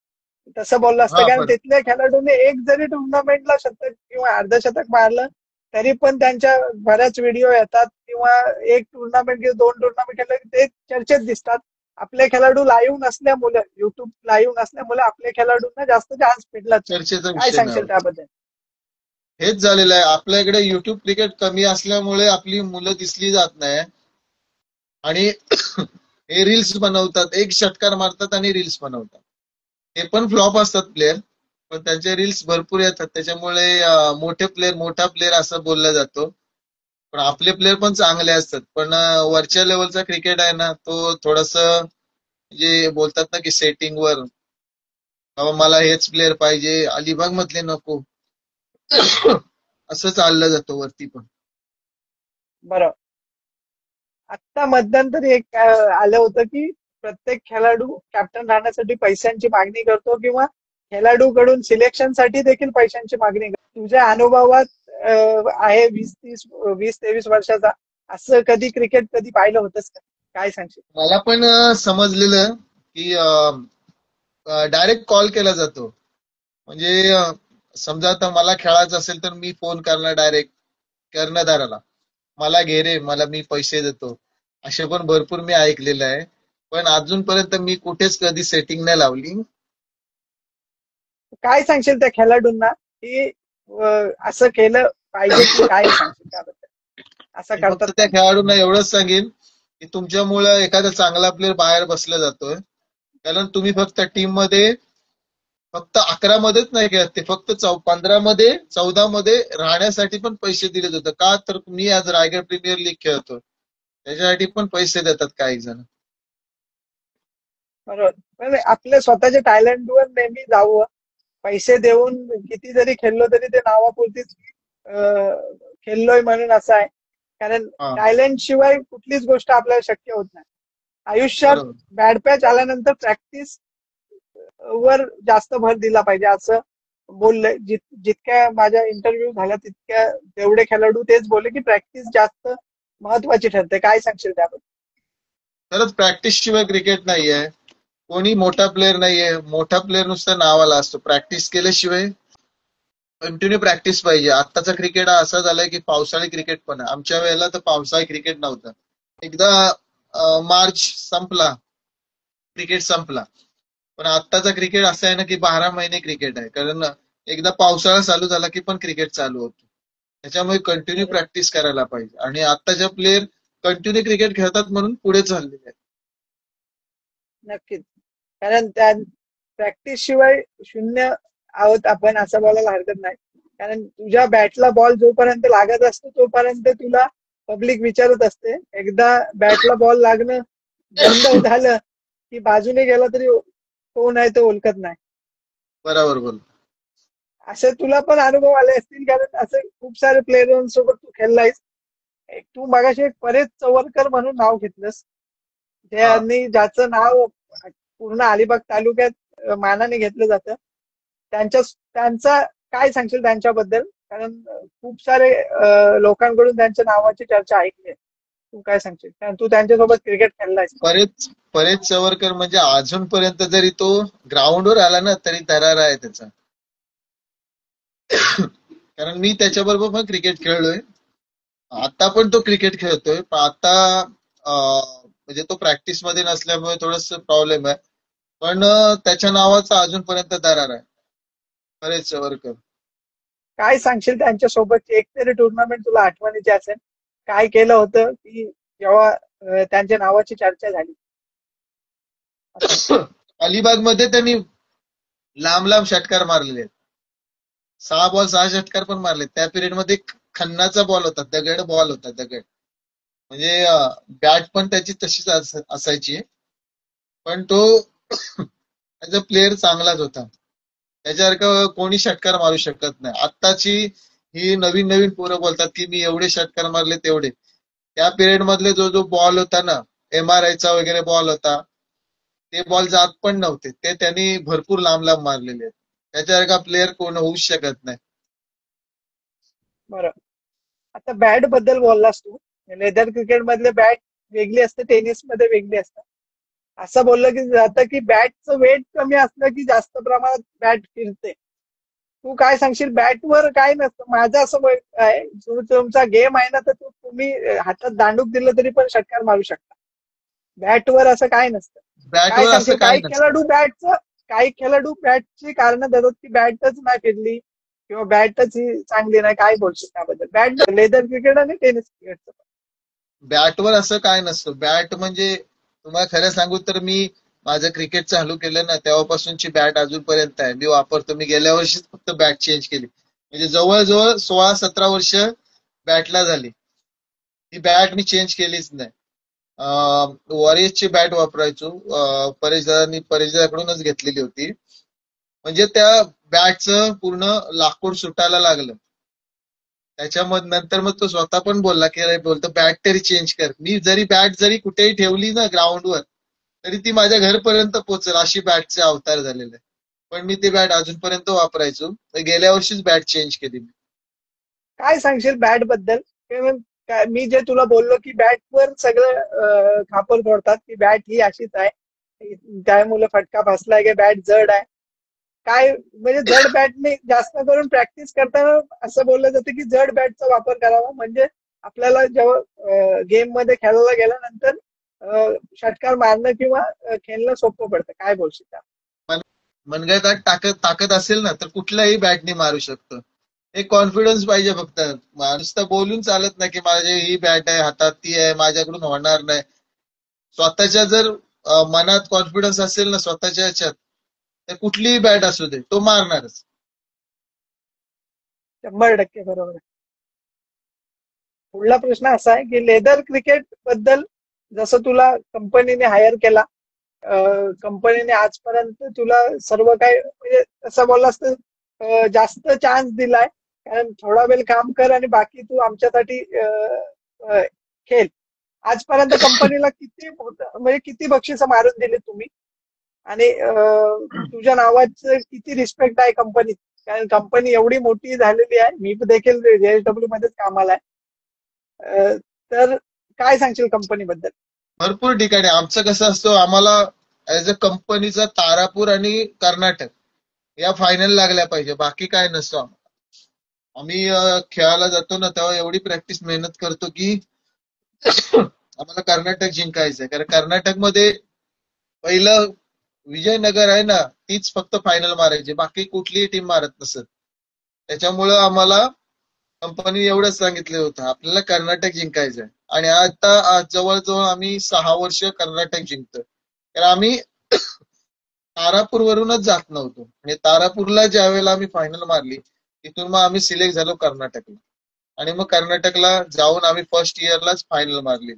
तसं बोललं असतं, कारण पण तिथल्या खेळाडूने एक जरी टुर्नामेंटला शतक किंवा अर्धशतक मारलं तरी पण त्यांच्या बऱ्याच व्हिडिओ येतात किंवा एक टुर्नामेंट किंवा 2 टुर्नामेंट खेळले ते चर्चेत दिसतात. आपले खेळाडू लाईव्ह नसल्यामुळे, युट्यूब लाईव्ह नसल्यामुळे आपल्या खेळाडूंना जास्त चान्स भेटलाच नाही. चर्चेचा काय विषय सांगशील नाही. त्याबद्दल? हेच झालेलं आहे, आपल्याकडे युट्यूब क्रिकेट कमी असल्यामुळे आपली मुलं दिसली जात नाही आणि हे रील्स बनवतात, एक षटकार मारतात आणि रील्स बनवतात. हे पण फ्लॉप असतात प्लेअर, पण त्यांचे रील्स भरपूर येतात. त्याच्यामुळे मोठा प्लेअर असं बोललं जातो. पण आपले प्लेअर पण चांगले असतात, पण वरच्या लेवलचा क्रिकेट आहे ना तो थोडस जे बोलतात ना की सेटिंग वर बाबा मला हेच प्लेअर पाहिजे, अलिबाग मधले नको, असं चाललं जातं वरती पण. बरं. आता मध्यंतरी एक आलं होतं की प्रत्येक खेळाडू कॅप्टन राहण्यासाठी पैशांची मागणी करतो किंवा खेळाडूकडून सिलेक्शन साठी देखील पैशांची मागणी करतो. तुझ्या अनुभवात आहे 20-23 वर्षाचा, असं कधी क्रिकेट कधी पाहिलं होतंस का? काय सांगशील? मला पण समजलेलं की डायरेक्ट कॉल केला जातो. म्हणजे समजा आता मला खेळायचं असेल तर मी फोन करणार डायरेक्ट कर्णधाराला, मला घे रे, मला मी पैसे देतो. असे पण भरपूर मी ऐकलेलं आहे, पण अजूनपर्यंत मी कुठेच कधी सेटिंग नाही लावली. काय सांगशील त्या खेळाडूंना की असं केलं पाहिजे की काय सांगशील त्याबद्दल? असं मी करतात फक्त त्या का? खेळाडूंना एवढंच सांगेन की तुमच्यामुळे एखादा चांगला प्लेअर बाहेर बसला जातोय, कारण तुम्ही फक्त टीम मध्ये फक्त 11 मध्येच नाही खेळत, ते फक्त 15 मध्ये 14 मध्ये राहण्यासाठी पण पैसे दिले जातात. का तर मी आज रायगड प्रीमियर लीग खेळतो त्याच्यासाठी पण पैसे देतात काही जण. बरोबर. पण आपल्या स्वतःच्या टॅलेंटवर नेहमी जावं. पैसे देऊन किती जरी खेळलो तरी ते नावापुरतीच खेळलोय म्हणून असं आहे. कारण हा, टॅलेंट शिवाय कुठलीच गोष्ट आपल्याला शक्य होत नाही. आयुष्यात बरोबर. बॅड पॅच आल्यानंतर प्रॅक्टिस वर जास्त भर दिला पाहिजे असं बोलले. जितक्या माझ्या इंटरव्ह्यू झाल्या तितक्या तेवढे खेळाडू तेच बोलले की प्रॅक्टिस जास्त महत्वाची ठरते. काय सांगशील त्याबद्दल? खरंच प्रॅक्टिस शिवाय क्रिकेट नाहीये. कोणी मोठा प्लेअर नाहीये, मोठा प्लेअर नुसता नावाला असतो. प्रॅक्टिस केल्याशिवाय कंटिन्यू प्रॅक्टिस पाहिजे. आत्ताचा क्रिकेट हा असा झालाय की पावसाळी क्रिकेट पण आहे. आमच्या वेळेला तर पावसाळी क्रिकेट नव्हतं. एकदा मार्च संपला, क्रिकेट संपला. पण आत्ताचा क्रिकेट असं आहे ना की 12 महिने क्रिकेट आहे. कारण एकदा पावसाळा चालू झाला की पण क्रिकेट चालू होतं. त्याच्यामुळे कंटिन्यू प्रॅक्टिस करायला पाहिजे. आणि आत्ताच्या प्लेयर कंटिन्यू क्रिकेट खेळतात म्हणून पुढे चाललेले आहेत. नक्कीच. कारण त्या प्रॅक्टिस शिवाय शून्य आहोत आपण असं बोलायला हरकत नाही. कारण तुझ्या बॅटला बॉल जोपर्यंत लागत असतो तोपर्यंत तुला पब्लिक विचारत असते. एकदा बॅटला बॉल लागणं बंद झालं की बाजूने गेला तरी कोण आहे तो ओळखत नाही. बरोबर बोल. असे तुला पण अनुभव आले असतील, कारण असे खूप सारे प्लेयरांसोबत तू खेळलायस. तू मगाशी एक परेश चवरकर म्हणून नाव घेतलंस, हा. ज्याचं नाव पूर्ण अलिबाग तालुक्यात मानाने घेतलं जातं. त्यांचा काय सांगशील त्यांच्याबद्दल? कारण खूप सारे लोकांकडून त्यांच्या नावाची चर्चा ऐकली आहे. तू काय सांगशील? कारण तू त्यांच्यासोबत क्रिकेट खेळलायस. परेश परेश चवरकर म्हणजे अजूनपर्यंत जरी तो ग्राउंडवर आला ना तरी दरार आहे त्याचा. कारण मी त्याच्याबरोबर पण क्रिकेट खेळलोय. आता पण तो क्रिकेट खेळतोय. पण आता म्हणजे तो प्रॅक्टिस मध्ये नसल्यामुळे थोडस प्रॉब्लेम आहे. पण त्याच्या नावाचा अजूनपर्यंत दरार आहे, परेश चवरकर. काय सांगशील त्यांच्यासोबतची एक तरी टुर्नामेंट तुला आठवणीची असेल? काय केलं होतं की जेव्हा त्यांच्या नावाची चर्चा झाली? अलिबाग मध्ये त्यांनी लांब लांब षटकार मारलेले आहेत. 6 बॉल 6 षटकार पण मारले. त्या पिरियड मध्ये खन्नाचा बॉल होता, दगड बॉल होता, दगड. म्हणजे बॅट पण त्याची तशीच असायची. पण तो ऍज अ प्लेअर चांगलाच होता. त्याच्यासारखं कोणी षटकार मारू शकत नाही. आत्ताची ही नवीन नवीन पोरं बोलतात की मी एवढे षटकार मारले तेवढे. त्या पिरियड मधले जो जो बॉल होता ना, MRI चा वगैरे बॉल होता, ते बॉल जात पण नव्हते. ते त्यांनी भरपूर लांब लांब मारलेले आहेत. त्याच्यासारखा प्लेअर कोण होऊच शकत नाही. बरं, आता बॅट बद्दल बोललास तू. लेदर क्रिकेट मधले बॅट वेगळी असते, टेनिस मध्ये वेगळी असते. असं बोललं की जातं की बॅटचं वेट कमी असलं की जास्त प्रमाणात बॅट फिरते. तू काय सांगशील? बॅटवर काय नसतं. माझं असं मत आहे, तुमचा गेम आहे ना, तर तुम्ही हातात दांडूक दिलं तरी पण षटकार मारू शकता. बॅटवर असं काय नसतं. काय बॅटवर असं सांगशील? काही नसतं. काही खेळाडू बॅटची कारण देतात की बॅटच नाही फिरली किंवा बॅटच ही चांगली नाही. काय बोलशील त्याबद्दल? बॅट लेदर क्रिकेट आणि टेनिस क्रिकेटचं. बॅटवर असं काय नसतं. बॅट म्हणजे तुम्हाला खरं सांगू तर मी माझं क्रिकेट चालू केलं ना तेव्हापासूनची बॅट अजूनपर्यंत आहे. मी वापरतो. मी गेल्या वर्षीच फक्त बॅट चेंज केली. म्हणजे जवळजवळ 16-17 वर्ष बॅटला झाली. ती बॅट मी चेंज केलीच नाही. वॉरियर्सची बॅट वापरायचो. परेशदाकडूनच घेतलेली होती. म्हणजे त्या बॅटचं पूर्ण लाकूड सुटायला लागलं. त्याच्यामध्ये नंतर मग तो स्वतः पण बोलला की अरे बोलतो बॅट तरी चेंज कर. मी जरी बॅट जरी कुठेही ठेवली ना ग्राउंडवर तरी ती माझ्या घरपर्यंत पोहोचेल अशी बॅटचे अवतार झालेले. पण मी ती बॅट अजूनपर्यंत वापरायचो. तर गेल्या वर्षीच बॅट चेंज केली मी. काय सांगशील बॅट बद्दल? मी जे तुला बोललो की बॅटवर सगळं खापर फोडतात की बॅट ही अशीच आहे, त्यामुळे फटका बसलाय की बॅट जड आहे. काय म्हणजे जड बॅटने जास्त करून प्रॅक्टिस करताना असं बोललं जातं की जड बॅटचा वापर करावा, म्हणजे आपल्याला जेव्हा गेम मध्ये खेळायला गेल्यानंतर षटकार मारणं किंवा खेळणं सोपं पडतं. काय बोलशील त्या? मनगटात ताकद ताकद असेल ना तर कुठल्याही बॅटने मारू शकतो. एक कॉन्फिडन्स पाहिजे फक्त. माणूस तर बोलून चालत नाही की माझी ही बॅट आहे हातात, ती आहे, माझ्याकडून होणार नाही. स्वतःच्या जर मनात कॉन्फिडन्स असेल ना स्वतःच्या ह्याच्यात, तर कुठलीही बॅट असू दे तो मारणारच. 100% बरोबर आहे. पुढला प्रश्न असा आहे की लेदर क्रिकेट बद्दल, जसं तुला कंपनीने हायर केला, कंपनीने आजपर्यंत तुला सर्व काय म्हणजे तसं बोललास तर जास्त चान्स दिलाय. कारण थोडा वेळ काम कर आणि बाकी तू आमच्यासाठी अ, खेळ. आजपर्यंत कंपनीला म्हणजे किती बक्षिसं मारून दिली तुम्ही? आणि तुझ्या नावाचं किती रिस्पेक्ट आहे कंपनीत? कारण कंपनी एवढी मोठी झालेली आहे. मी देखील JSW मध्येच कामाला आहे. तर काय सांगशील कंपनीबद्दल? भरपूर ठिकाणी आमचं कसं असतं, आम्हाला ऍज अ कंपनीचा तारापूर आणि कर्नाटक या फायनल लागल्या पाहिजे, बाकी काय नसतं. आम्ही खेळायला जातो ना तेव्हा एवढी प्रॅक्टिस मेहनत करतो की आम्हाला कर्नाटक जिंकायचंय, कारण कर्नाटकमध्ये पहिलं विजयनगर आहे ना, तीच फक्त फायनल मारायची, बाकी कुठलीही टीम मारत नसत. त्याच्यामुळं आम्हाला कंपनी एवढंच सांगितलं होतं, आपल्याला कर्नाटक जिंकायचंय. आणि आता आज जवळजवळ आम्ही 6 वर्ष कर्नाटक जिंकतोय. तर आम्ही तारापूर वरूनच जात नव्हतो, आणि तारापूरला ज्या वेळेला आम्ही फायनल मारली, तिथून मग आम्ही सिलेक्ट झालो कर्नाटकला. आणि मग कर्नाटकला जाऊन आम्ही फर्स्ट इयरलाच फायनल मारली.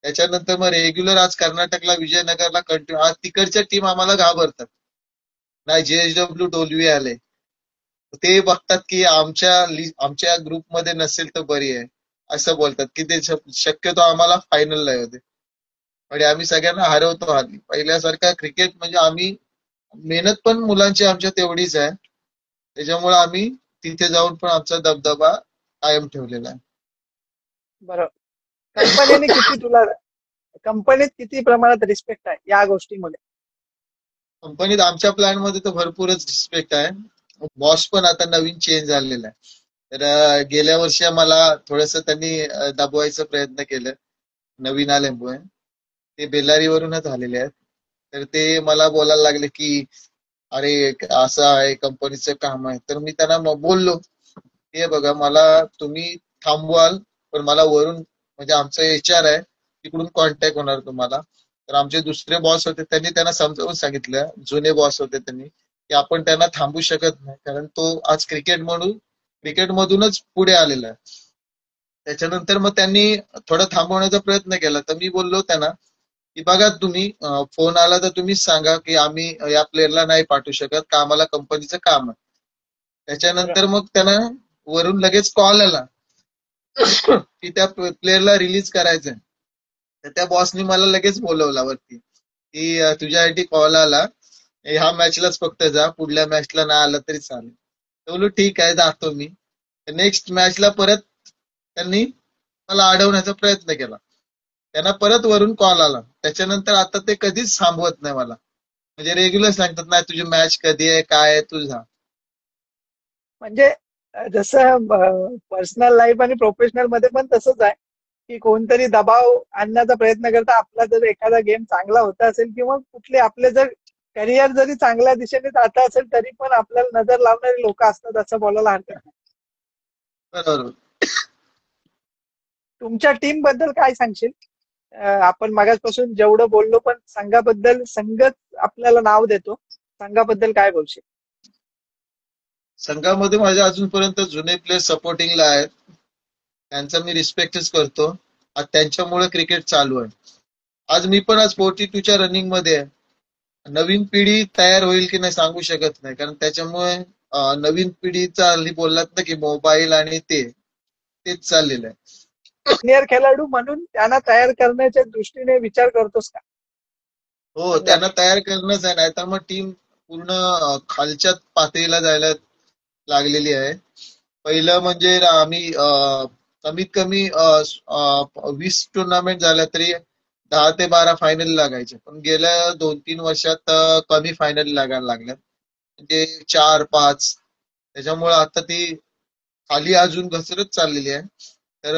त्याच्यानंतर मग रेग्युलर आज कर्नाटकला, विजयनगरला कंटिन्यू, आज तिकडच्या टीम आम्हाला घाबरतात. नाही JSW डोलवी आले, ते बघतात की आमच्या ग्रुपमध्ये नसेल तर बरी आहे, असं बोलतात की ते शक्यतो आम्हाला फायनलला होते. म्हणजे आम्ही सगळ्यांना हरवतो हल्ली. पहिल्यासारखा क्रिकेट म्हणजे आम्ही, मेहनत पण मुलांची आमच्या तेवढीच आहे. त्याच्यामुळे आम्ही तिथे जाऊन पण आमचा दबदबा कायम ठेवलेला आहे. बरोबर. कंपनीत किती प्रमाणात रिस्पेक्ट आहे या गोष्टीमध्ये? कंपनीत आमच्या प्लॅन मध्ये तर भरपूरच रिस्पेक्ट आहे. बॉस पण आता नवीन चेंज झालेला आहे. तर गेल्या वर्षी मला थोडस त्यांनी दबवायचा प्रयत्न केलं, नवीन आल्यामुळे. ते बेल्लारीवरूनच आलेले आहेत. तर ते मला बोलायला लागले की अरे असं आहे, कंपनीचं काम आहे. तर मी त्यांना बोललो, हे बघा, मला तुम्ही थांबवाल, पण मला वरून, म्हणजे आमचं HR आहे, तिकडून कॉन्टॅक्ट होणार तुम्हाला. तर आमचे दुसरे बॉस होते, त्यांनी त्यांना समजावून सांगितलं, जुने बॉस होते त्यांनी, की आपण त्यांना थांबू शकत नाही, कारण तो आज क्रिकेटमधूनच पुढे आलेला आहे. त्याच्यानंतर मग त्यांनी थोडं थांबवण्याचा प्रयत्न केला. तर मी बोललो त्यांना की बघा, तुम्ही फोन आला तर तुम्हीच सांगा की आम्ही या प्लेअरला नाही पाठवू शकत, का आम्हाला कंपनीचं काम आहे. बरोबर. त्याच्यानंतर मग त्यांना वरून लगेच कॉल आला की त्या प्लेअरला रिलीज करायचंय. तर त्या बॉसनी मला लगेच बोलवला वरती की तुझ्यासाठी कॉल आला, ह्या मॅचलाच फक्त जा, पुढल्या मॅचला नाही आलं तरी चालेल. तर बोललो ठीक आहे, जातो मी. नेक्स्ट मॅचला परत त्यांनी मला अडवण्याचा प्रयत्न केला. त्यांना परत वरून कॉल आला. त्याच्यानंतर आता ते कधीच थांबवत नाही मला, म्हणजे रेग्युलर सांगतात, नाही तुझी मॅच कधी आहे, काय आहे, तुझा. म्हणजे जसं पर्सनल लाईफ आणि प्रोफेशनल मध्ये पण तसंच आहे की कोणतरी दबाव आणण्याचा प्रयत्न करता. आपला जर एखादा गेम चांगला होता असेल किंवा कुठले आपले जर करिअर जरी चांगल्या दिशेने जात असेल तरी पण आपल्याला नजर लावणारी लोक असतात, असं बोलायला हरकत नाही. बरोबर. तुमच्या टीम बद्दल काय सांगशील? आपण मागासपासून जेवढं बोललो, पण संघच आपल्याला नाव देतो. संघाबद्दल काय बोलशील? संघामध्ये माझ्या अजूनपर्यंत जुने प्लेयर सपोर्टिंगला आहेत, त्यांचा मी रिस्पेक्टच करतो. आज त्यांच्यामुळे क्रिकेट चालू आहे. आज मी पण आज 42च्या रनिंग मध्ये आहे. नवीन पिढी तयार होईल की नाही सांगू शकत नाही, कारण त्याच्यामुळे नवीन पिढीचा हल्ली बोललात ना की मोबाईल आणि तेच चाललेलं आहे. सिनियर खेळाडू म्हणून त्यांना तयार करण्याच्या दृष्टीने विचार करतोस का? हो, संघात त्यांना तयार करणंच आहे, नाहीतर मग टीम पूर्ण खालच्या पातळीला जायला लागलेली आहे. पहिलं म्हणजे आम्ही कमीत कमी 20 टुर्नामेंट झाल्या तरी 10 ते 12 फायनल लागायचे, पण गेल्या 2-3 वर्षात कमी फायनल लागायला लागल्या, म्हणजे 4-5. त्याच्यामुळे आता ती खाली अजून घसरत चाललेली आहे. तर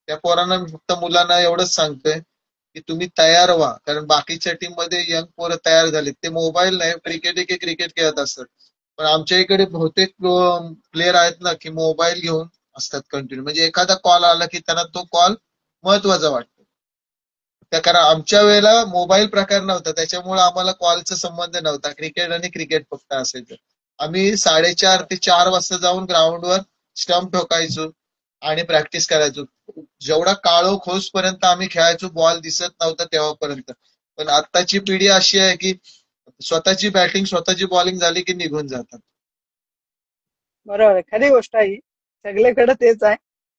त्या पोरांना मी फक्त मुलांना एवढंच सांगतोय की तुम्ही तयार व्हा, कारण बाकीच्या टीम मध्ये यंग पोरं तयार झाले, ते मोबाईल नाही, क्रिकेट खेळत असतात. पण आमच्या इकडे बहुतेक प्लेयर आहेत ना की मोबाईल घेऊन असतात कंटिन्यू, म्हणजे एखादा कॉल आला की त्यांना तो कॉल महत्वाचा वाटतो. त्या कारण आमच्या वेळेला मोबाईल प्रकार नव्हता, त्याच्यामुळे आम्हाला कॉलचा संबंध नव्हता, क्रिकेट आणि क्रिकेट फक्त असायचं. आम्ही 4:30 ते 4 वाजता जाऊन ग्राउंडवर स्टंप ठोकायचो आणि प्रॅक्टिस करायचो. जेवढा काळोख होसपर्यंत आम्ही खेळायचो, बॉल दिसत नव्हता तेव्हापर्यंत. पण आत्ताची पिढी अशी आहे की स्वतःची बॅटिंग स्वतःची बॉलिंग झाली की निघून जातात. बरोबर आहे, खरी गोष्ट आहे ही. सगळीकडे तेच आहे.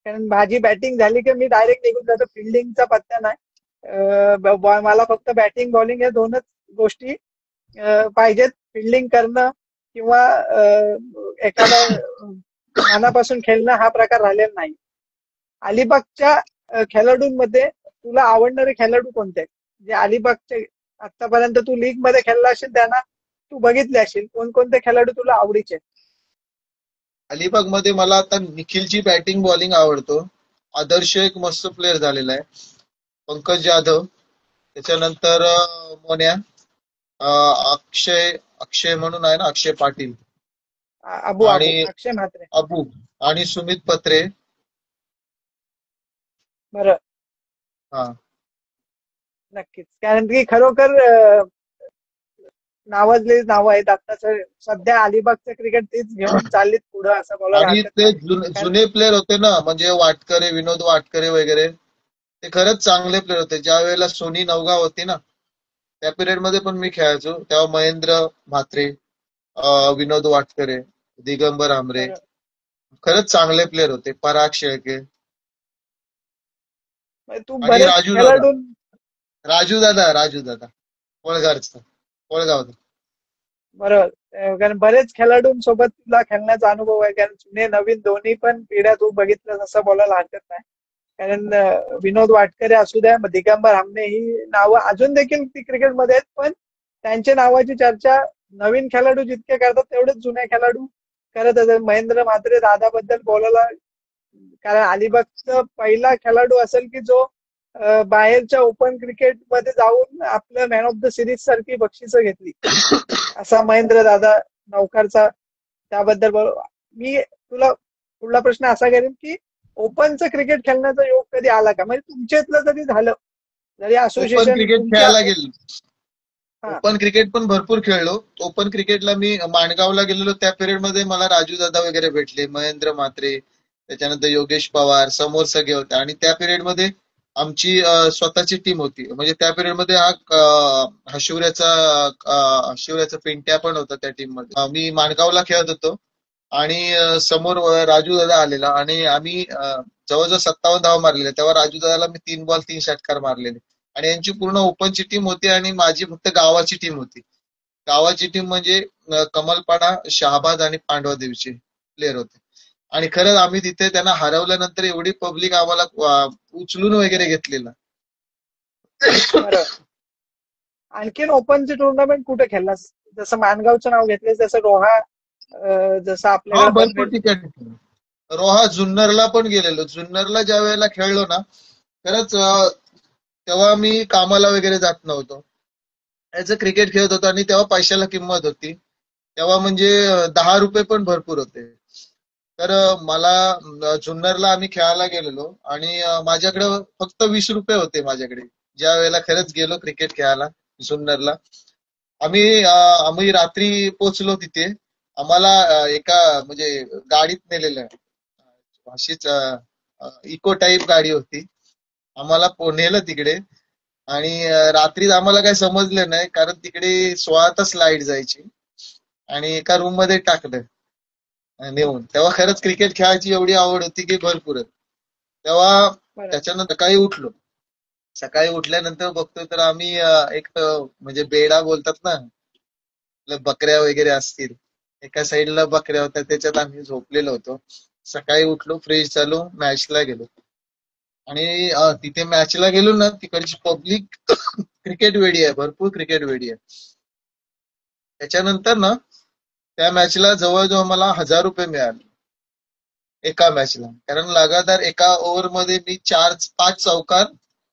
कारण माझी बॅटिंग झाली की मी डायरेक्ट निघून जातो, फिल्डिंगचा पत्ता नाही. मला फक्त बॅटिंग बॉलिंग या दोनच गोष्टी पाहिजेत. फिल्डिंग करणं किंवा एखादा मनापासून खेळणं हा प्रकार राहिलेला नाही. अलिबागच्या खेळाडूंमध्ये तुला आवडणारे खेळाडू कोणते आहेत? जे अलिबागचे आतापर्यंत तू लीग मध्ये खेळला असेल त्यांना तू बघितले असेल, कोणकोणते खेळाडू तुला आवडीचे? अलिबाग मध्ये मला आता निखिलची बॅटिंग बॉलिंग आवडतो. आदर्श एक मस्त प्लेअर झालेला आहे. पंकज जाधव, त्याच्यानंतर मोन्या, अक्षय अक्षय म्हणून आहे ना, अक्षय पाटील, अबू आणि अक्षय म्हात्रे. अबू, आणि सुमित पत्रे. बरं, हा. नक्कीच. कारण की खरोखर नावाजलेली नावं आहेत. आता सध्या अलिबागचं क्रिकेट तीच घेऊन चाललीत पुढं असं बोलायला आणि हरकत ते नाही. कारण जुने प्लेअर होते ना, म्हणजे वाटकरे, विनोद वाटकरे वगैरे, ते खरंच चांगले प्लेअर होते. ज्या वेळेला सोनी नवगाव होती ना, त्या पिरियड मध्ये पण मी खेळायचो. तेव्हा महेंद्र म्हात्रे, विनोद वाटकरे, दिगंबर आमरे, बरं, खरंच चांगले प्लेअर होते. पराग शेळके म्हणजे तू आणि बरेच खेळाडू. राजू दादा कोळगावचा, कोळगावचा. बरोबर. कारण बरेच खेळाडूंसोबत तुला खेळण्याचा अनुभव आहे. कारण जुने नवीन दोन्ही पण पिढ्या तू बघितलं असं बोलायला हरकत नाही. कारण विनोद वाटकरे असू द्या, दिगंबर आमने, ही नावं अजून देखील ती क्रिकेटमध्ये आहेत. पण त्यांच्या नावाची चर्चा नवीन खेळाडू जितके करतात तेवढेच जुने खेळाडू करत असतात. महेंद्र म्हात्रे दादाबद्दल बोलायला, कारण अलिबागचा पहिला खेळाडू असेल की जो बाहेरच्या ओपन क्रिकेटमध्ये जाऊन आपलं मॅन ऑफ द सिरीज सारखी बक्षिसं घेतली, असा महेंद्र दादा नौकरचा. त्याबद्दल मी तुला पुढला प्रश्न असा करेन की ओपनचं क्रिकेट खेळण्याचा योग कधी आला का? म्हणजे तुमच्या इथलं जरी झालं, जरी ओपन असोसिएशन क्रिकेट तुमच्या. खेळायला गेलो. हा, ओपन क्रिकेट पण भरपूर खेळलो. ओपन क्रिकेटला मी माणगावला गेलेलो, त्या पिरियड मध्ये मला राजू दादा वगैरे भेटले, महेंद्र म्हात्रे, त्याच्यानंतर योगेश पवार, समोर सगळे होते. आणि त्या पिरियड मध्ये आमची स्वतःची टीम होती. म्हणजे त्या पिरियड मध्ये शिवऱ्याचा पिंट्या पण होता त्या टीम मध्ये. मी माणगावला खेळत होतो आणि समोर राजू दादा आलेला, आणि आम्ही जवळजवळ 57 धावा मारलेल्या. तेव्हा राजू दादाला मी 3 बॉल 3 षटकार मारलेले. आणि यांची पूर्ण ओपनची टीम होती आणि माझी फक्त गावाची टीम होती. गावाची टीम म्हणजे कमलपाडा, शहाबाद आणि पांडवादेवीचे प्लेअर होते. आणि खरंच आम्ही तिथे त्यांना हरवल्यानंतर एवढी पब्लिक आम्हाला उचलून वगैरे घेतलेलं. बरं. आणखीन ओपनचे टुर्नामेंट कुठे खेळलास? जसं मानगावचं नाव घेतलं, जसं रोहा, जसं हा, आपल्याकडे भरपूर पनवेल. ठिकाणी. रोहा, जुन्नरला पण गेलेलो. जुन्नरला ज्या वेळेला खेळलो ना, खरंच तेव्हा मी कामाला वगैरे जात नव्हतो, ऍज अ क्रिकेट खेळत होतो. आणि तेव्हा पैशाला किंमत होती. तेव्हा म्हणजे 10 रुपये पण भरपूर होते. तर मला जुन्नरला आम्ही खेळायला गेलेलो, आणि माझ्याकडे फक्त 20 रुपये होते माझ्याकडे, ज्या वेळेला खरंच गेलो क्रिकेट खेळायला जुन्नरला. आम्ही रात्री पोचलो तिथे. आम्हाला एका म्हणजे गाडीत नेलेलं, अशीच इको टाईप गाडी होती. आम्हाला नेलं तिकडे. आणि रात्री आम्हाला काही समजलं नाही, कारण तिकडे 16 तास लाईट जायची. आणि एका रूम मध्ये टाकलं नेऊन. तेव्हा खरंच क्रिकेट खेळायची एवढी आवड होती की भरपूर. तेव्हा बरं, त्याच्यानंतर सकाळी उठल्यानंतर बघतोय तर आम्ही एक म्हणजे बेडा बोलतात ना, आपल्या बकऱ्या वगैरे असतील, एका साईडला बकऱ्या होत्या, त्याच्यात आम्ही झोपलेलो होतो. सकाळी उठलो, फ्रेश झालो, मॅचला गेलो. आणि तिथे मॅचला गेलो ना, तिकडची पब्लिक क्रिकेट वेडी आहे, भरपूर क्रिकेट वेडी आहे. त्याच्यानंतर ना, त्या मॅचला जवळजवळ मला 1000 रुपये मिळाले एका मॅचला. कारण लगातार एका ओव्हर मध्ये मी 5 चौकार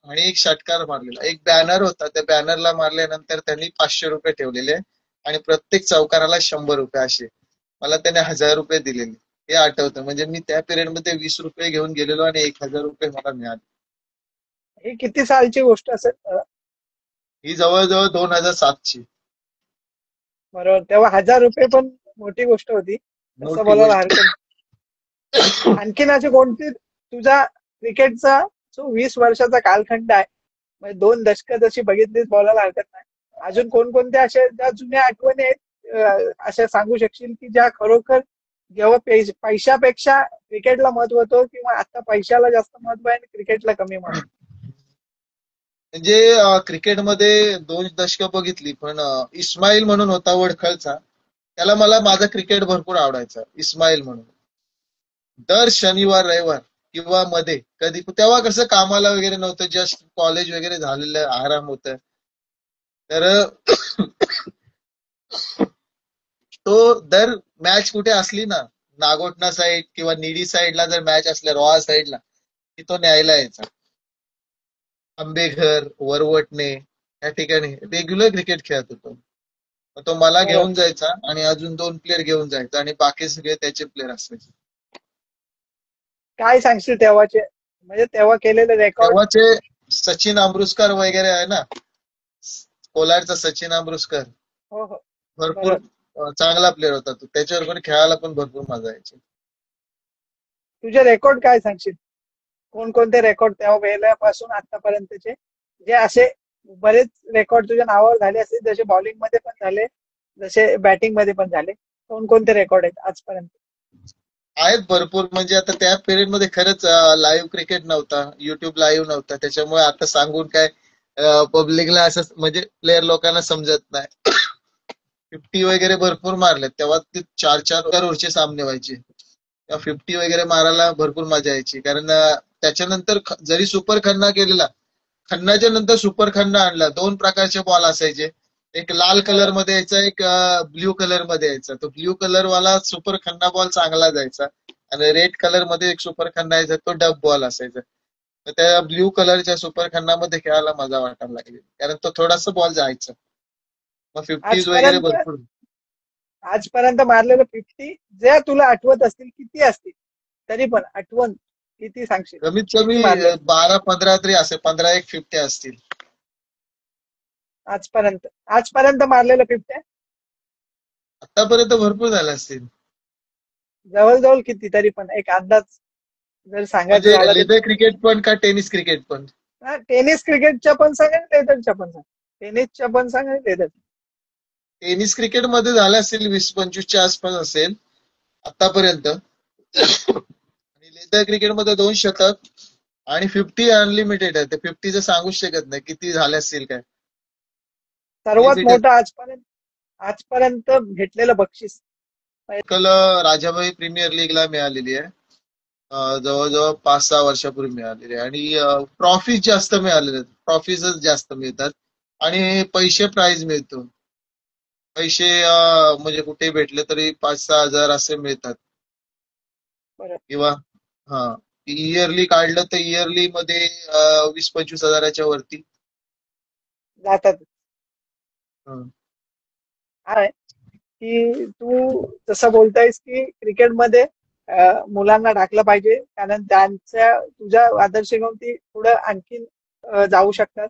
आणि 1 षटकार मारलेला. एक बॅनर होता, त्या बॅनरला मारल्यानंतर त्यांनी 500 रुपये ठेवलेले, आणि प्रत्येक चौकाराला 100 रुपये असे मला त्याने 1000 रुपये दिलेले. हे आठवतं. म्हणजे मी त्या पिरियड मध्ये 20 रुपये घेऊन गेलेलो आणि 1000 रुपये मला मिळाले. ही किती सालची गोष्ट असेल? ही जवळजवळ 2007 ची बरोबर. तेव्हा 1000 रुपये पण मोठी गोष्ट होती, असं मोठी बोलायला गोष्ट. हरकत नाही. आणखीन अशी कोणती तुझा क्रिकेटचा जो 20 वर्षाचा कालखंड आहे, म्हणजे 2 दशकं जशी बघितलीच बोलायला हरकत नाही, अजून कोणकोणत्या अशा ज्या जुन्या आठवणी आहेत, अशा सांगू शकशील की ज्या खरोखर जेव्हा पैशापेक्षा क्रिकेटला महत्व होतं, किंवा आता पैशाला जास्त महत्व आहे आणि क्रिकेटला कमी महत्व? म्हणजे क्रिकेटमध्ये 2 दशकं बघितली, पण इस्माईल म्हणून होता वडखळचा, त्याला मला माझा क्रिकेट भरपूर आवडायचा. इस्माईल म्हणून दर शनिवार रविवार किंवा मध्ये कधी, तेव्हा कसं कामाला वगैरे नव्हतं, जस्ट कॉलेज वगैरे झालेलं, आराम होतं. तर तो दर मॅच कुठे असली ना, नागोठणा साईड किंवा निडी साईडला जर मॅच असल्या, रोहा साईडला, की तो न्यायला यायचा. आंबेघर, वरवटणे या ठिकाणी रेग्युलर क्रिकेट खेळत होतो. मग तो मला बरोबर. घेऊन जायचा आणि अजून 2 प्लेअर घेऊन जायचा आणि बाकी सगळे त्याचे प्लेअर असायचे. काय सांगशील तेव्हाचे, म्हणजे तेव्हा केलेले रेकॉर्ड? तेव्हाचे सचिन अमृतकर वगैरे आहे ना, कोलारचा सचिन अमृतकर हो हो. भरपूर बरोबर. चांगला प्लेअर होता तो. त्याच्यावर पण खेळायला पण भरपूर मजा यायची. तुझे रेकॉर्ड काय सांगशील? कोणकोणते रेकॉर्ड तेव्हा वेळेपासून आतापर्यंतचे, जे असे बरेच रेकॉर्ड तुझ्या नावावर झाले असतील, जसे बॉलिंग मध्ये पण झाले, जसे बॅटिंग मध्ये पण झाले, कोणकोणते रेकॉर्ड आहेत आजपर्यंत? आहेत भरपूर. म्हणजे आता त्या पिरियड मध्ये खरंच लाईव्ह क्रिकेट नव्हता, युट्यूब लाईव्ह नव्हता, त्याच्यामुळे आता सांगून काय पब्लिकला असं म्हणजे प्लेअर लोकांना समजत नाही. 50 वगैरे भरपूर मारलेत. तेव्हा ते 4-4 करोडचे सामने व्हायचे. तेव्हा 50 वगैरे मारायला भरपूर मजा यायची. कारण त्याच्यानंतर जरी सुपर खन्ना केलेला, खन्नाच्या नंतर सुपर खन्ना आणला. 2 प्रकारचे बॉल असायचे. एक लाल कलर मध्ये यायचा, एक ब्ल्यू कलर मध्ये यायचा. तो ब्ल्यू कलर वाला सुपर खन्ना बॉल चांगला जायचा आणि रेड कलर मध्ये एक सुपर खन्ना यायचा, तो डब बॉल असायचा. तर त्या ब्ल्यू कलरच्या सुपर खन्नामध्ये खेळायला मजा वाटायला लागली, कारण तो थोडासा बॉल जायचा. मग 50 वगैरे आजपर्यंत भरपूर. आजपर्यंत मारलेलं 50 जे तुला आठवत असतील, किती असतील तरी पण आठवण किती सांगशील? कमीत किती कमी मारले 12-15 तरी असेल, 15 एक 50 असतील. आजपर्यंत? आजपर्यंत मारलेलं 50 आतापर्यंत भरपूर झाले असतील. जवळजवळ किती तरी पण एक अंदाज जर सांगायचं म्हणजे झालं तर? लेदर क्रिकेट पण का टेनिस क्रिकेट पण? टेनिस क्रिकेटच्या पण सांग आणि लेदरच्या पण सांग. टेनिसच्या पण सांग आणि लेदर. टेनिस क्रिकेट मध्ये झाले असतील 20-25च्या आसपास असेल आतापर्यंत. आणि लेदर क्रिकेट मध्ये 2 शतक आणि 50 अनलिमिटेड आहे. ते 50चं सांगूच शकत नाही किती झाले असतील काय. सर्वात लिमिटेड. मोठं आजपर्यंत आजपर्यंत भेटलेलं बक्षीस? कल राजाभाई प्रीमियर लीगला मिळालेली आहे. जवळजवळ 5-6 वर्षापूर्वी मिळालेली आहे. आणि ट्रॉफीज जास्त मिळालेले आहेत. ट्रॉफीजच जास्त मिळतात आणि पैसे प्राइज मिळतो. पैसे म्हणजे कुठे भेटले तरी 5-6 हजार असे मिळतात. बरं. किंवा हा, इयरली काढलं तर इयरली मध्ये 20-25 हजाराच्या वरती. जातात. हं. आहे की तू जसं बोलतायस की क्रिकेटमध्ये मुलांना टाकलं पाहिजे, कारण त्यांच्या तुझ्या आदर्श घेऊन ती पुढे आणखीन जाऊ शकतात.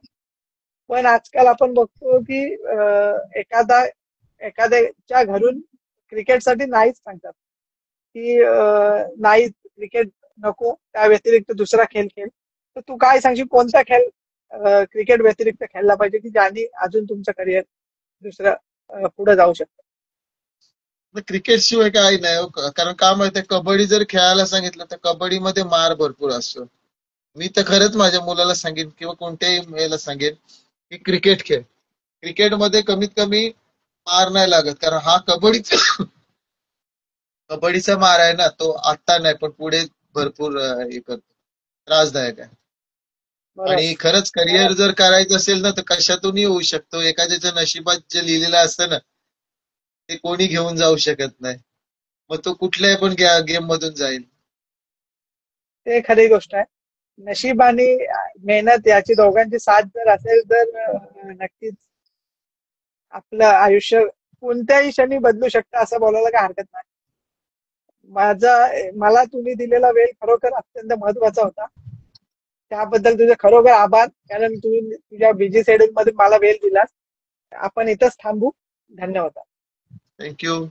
पण आजकाल आपण बघतो की एखाद्याच्या घरून क्रिकेटसाठी नाहीच सांगतात की नाही क्रिकेट नको, त्या व्यतिरिक्त दुसरा खेळ खेळ. तर तू काय सांगशील, कोणता खेळ क्रिकेट व्यतिरिक्त खेळला पाहिजे की ज्याने अजून तुमचं करिअर दुसरं पुढे जाऊ शकतं? क्रिकेट शिवाय काही नाही हो. कारण का माहितीये, कबड्डी जर खेळायला सांगितलं तर कबड्डीमध्ये मार भरपूर असतो. मी तर खरंच माझ्या मुलाला सांगेन किंवा कोणत्याही मुलाला सांगेन की क्रिकेट खेळ. क्रिकेटमध्ये कमीत कमी मार नाही लागत, कारण हा कबड्डीचा मार आहे ना, तो आता नाही पण पुढे भरपूर हे करतो, त्रासदायक आहे. बरोबर. आणि खरंच करिअर जर करायचं असेल ना तर कशातूनही होऊ शकतो. एखाद्याच्या नशिबात जे लिहिलेलं असतं ना, ते कोणी घेऊन जाऊ शकत नाही. मग तो कुठल्याही पण गेम मधून जाईल. ते खरी गोष्ट आहे. नशीब आणि मेहनत याची दोघांची साथ जर असेल तर नक्कीच आपलं आयुष्य कोणत्याही क्षणी बदलू शकतं असं बोलायला काही हरकत नाही. मला तुम्ही दिलेला वेळ खरोखर अत्यंत महत्वाचा होता. त्याबद्दल तुझे खरोखर आभार, कारण तू तुझ्या बिझी शेड्यूल मध्ये मला वेळ दिलास. आपण इथंच थांबू. धन्यवाद. थँक्यू.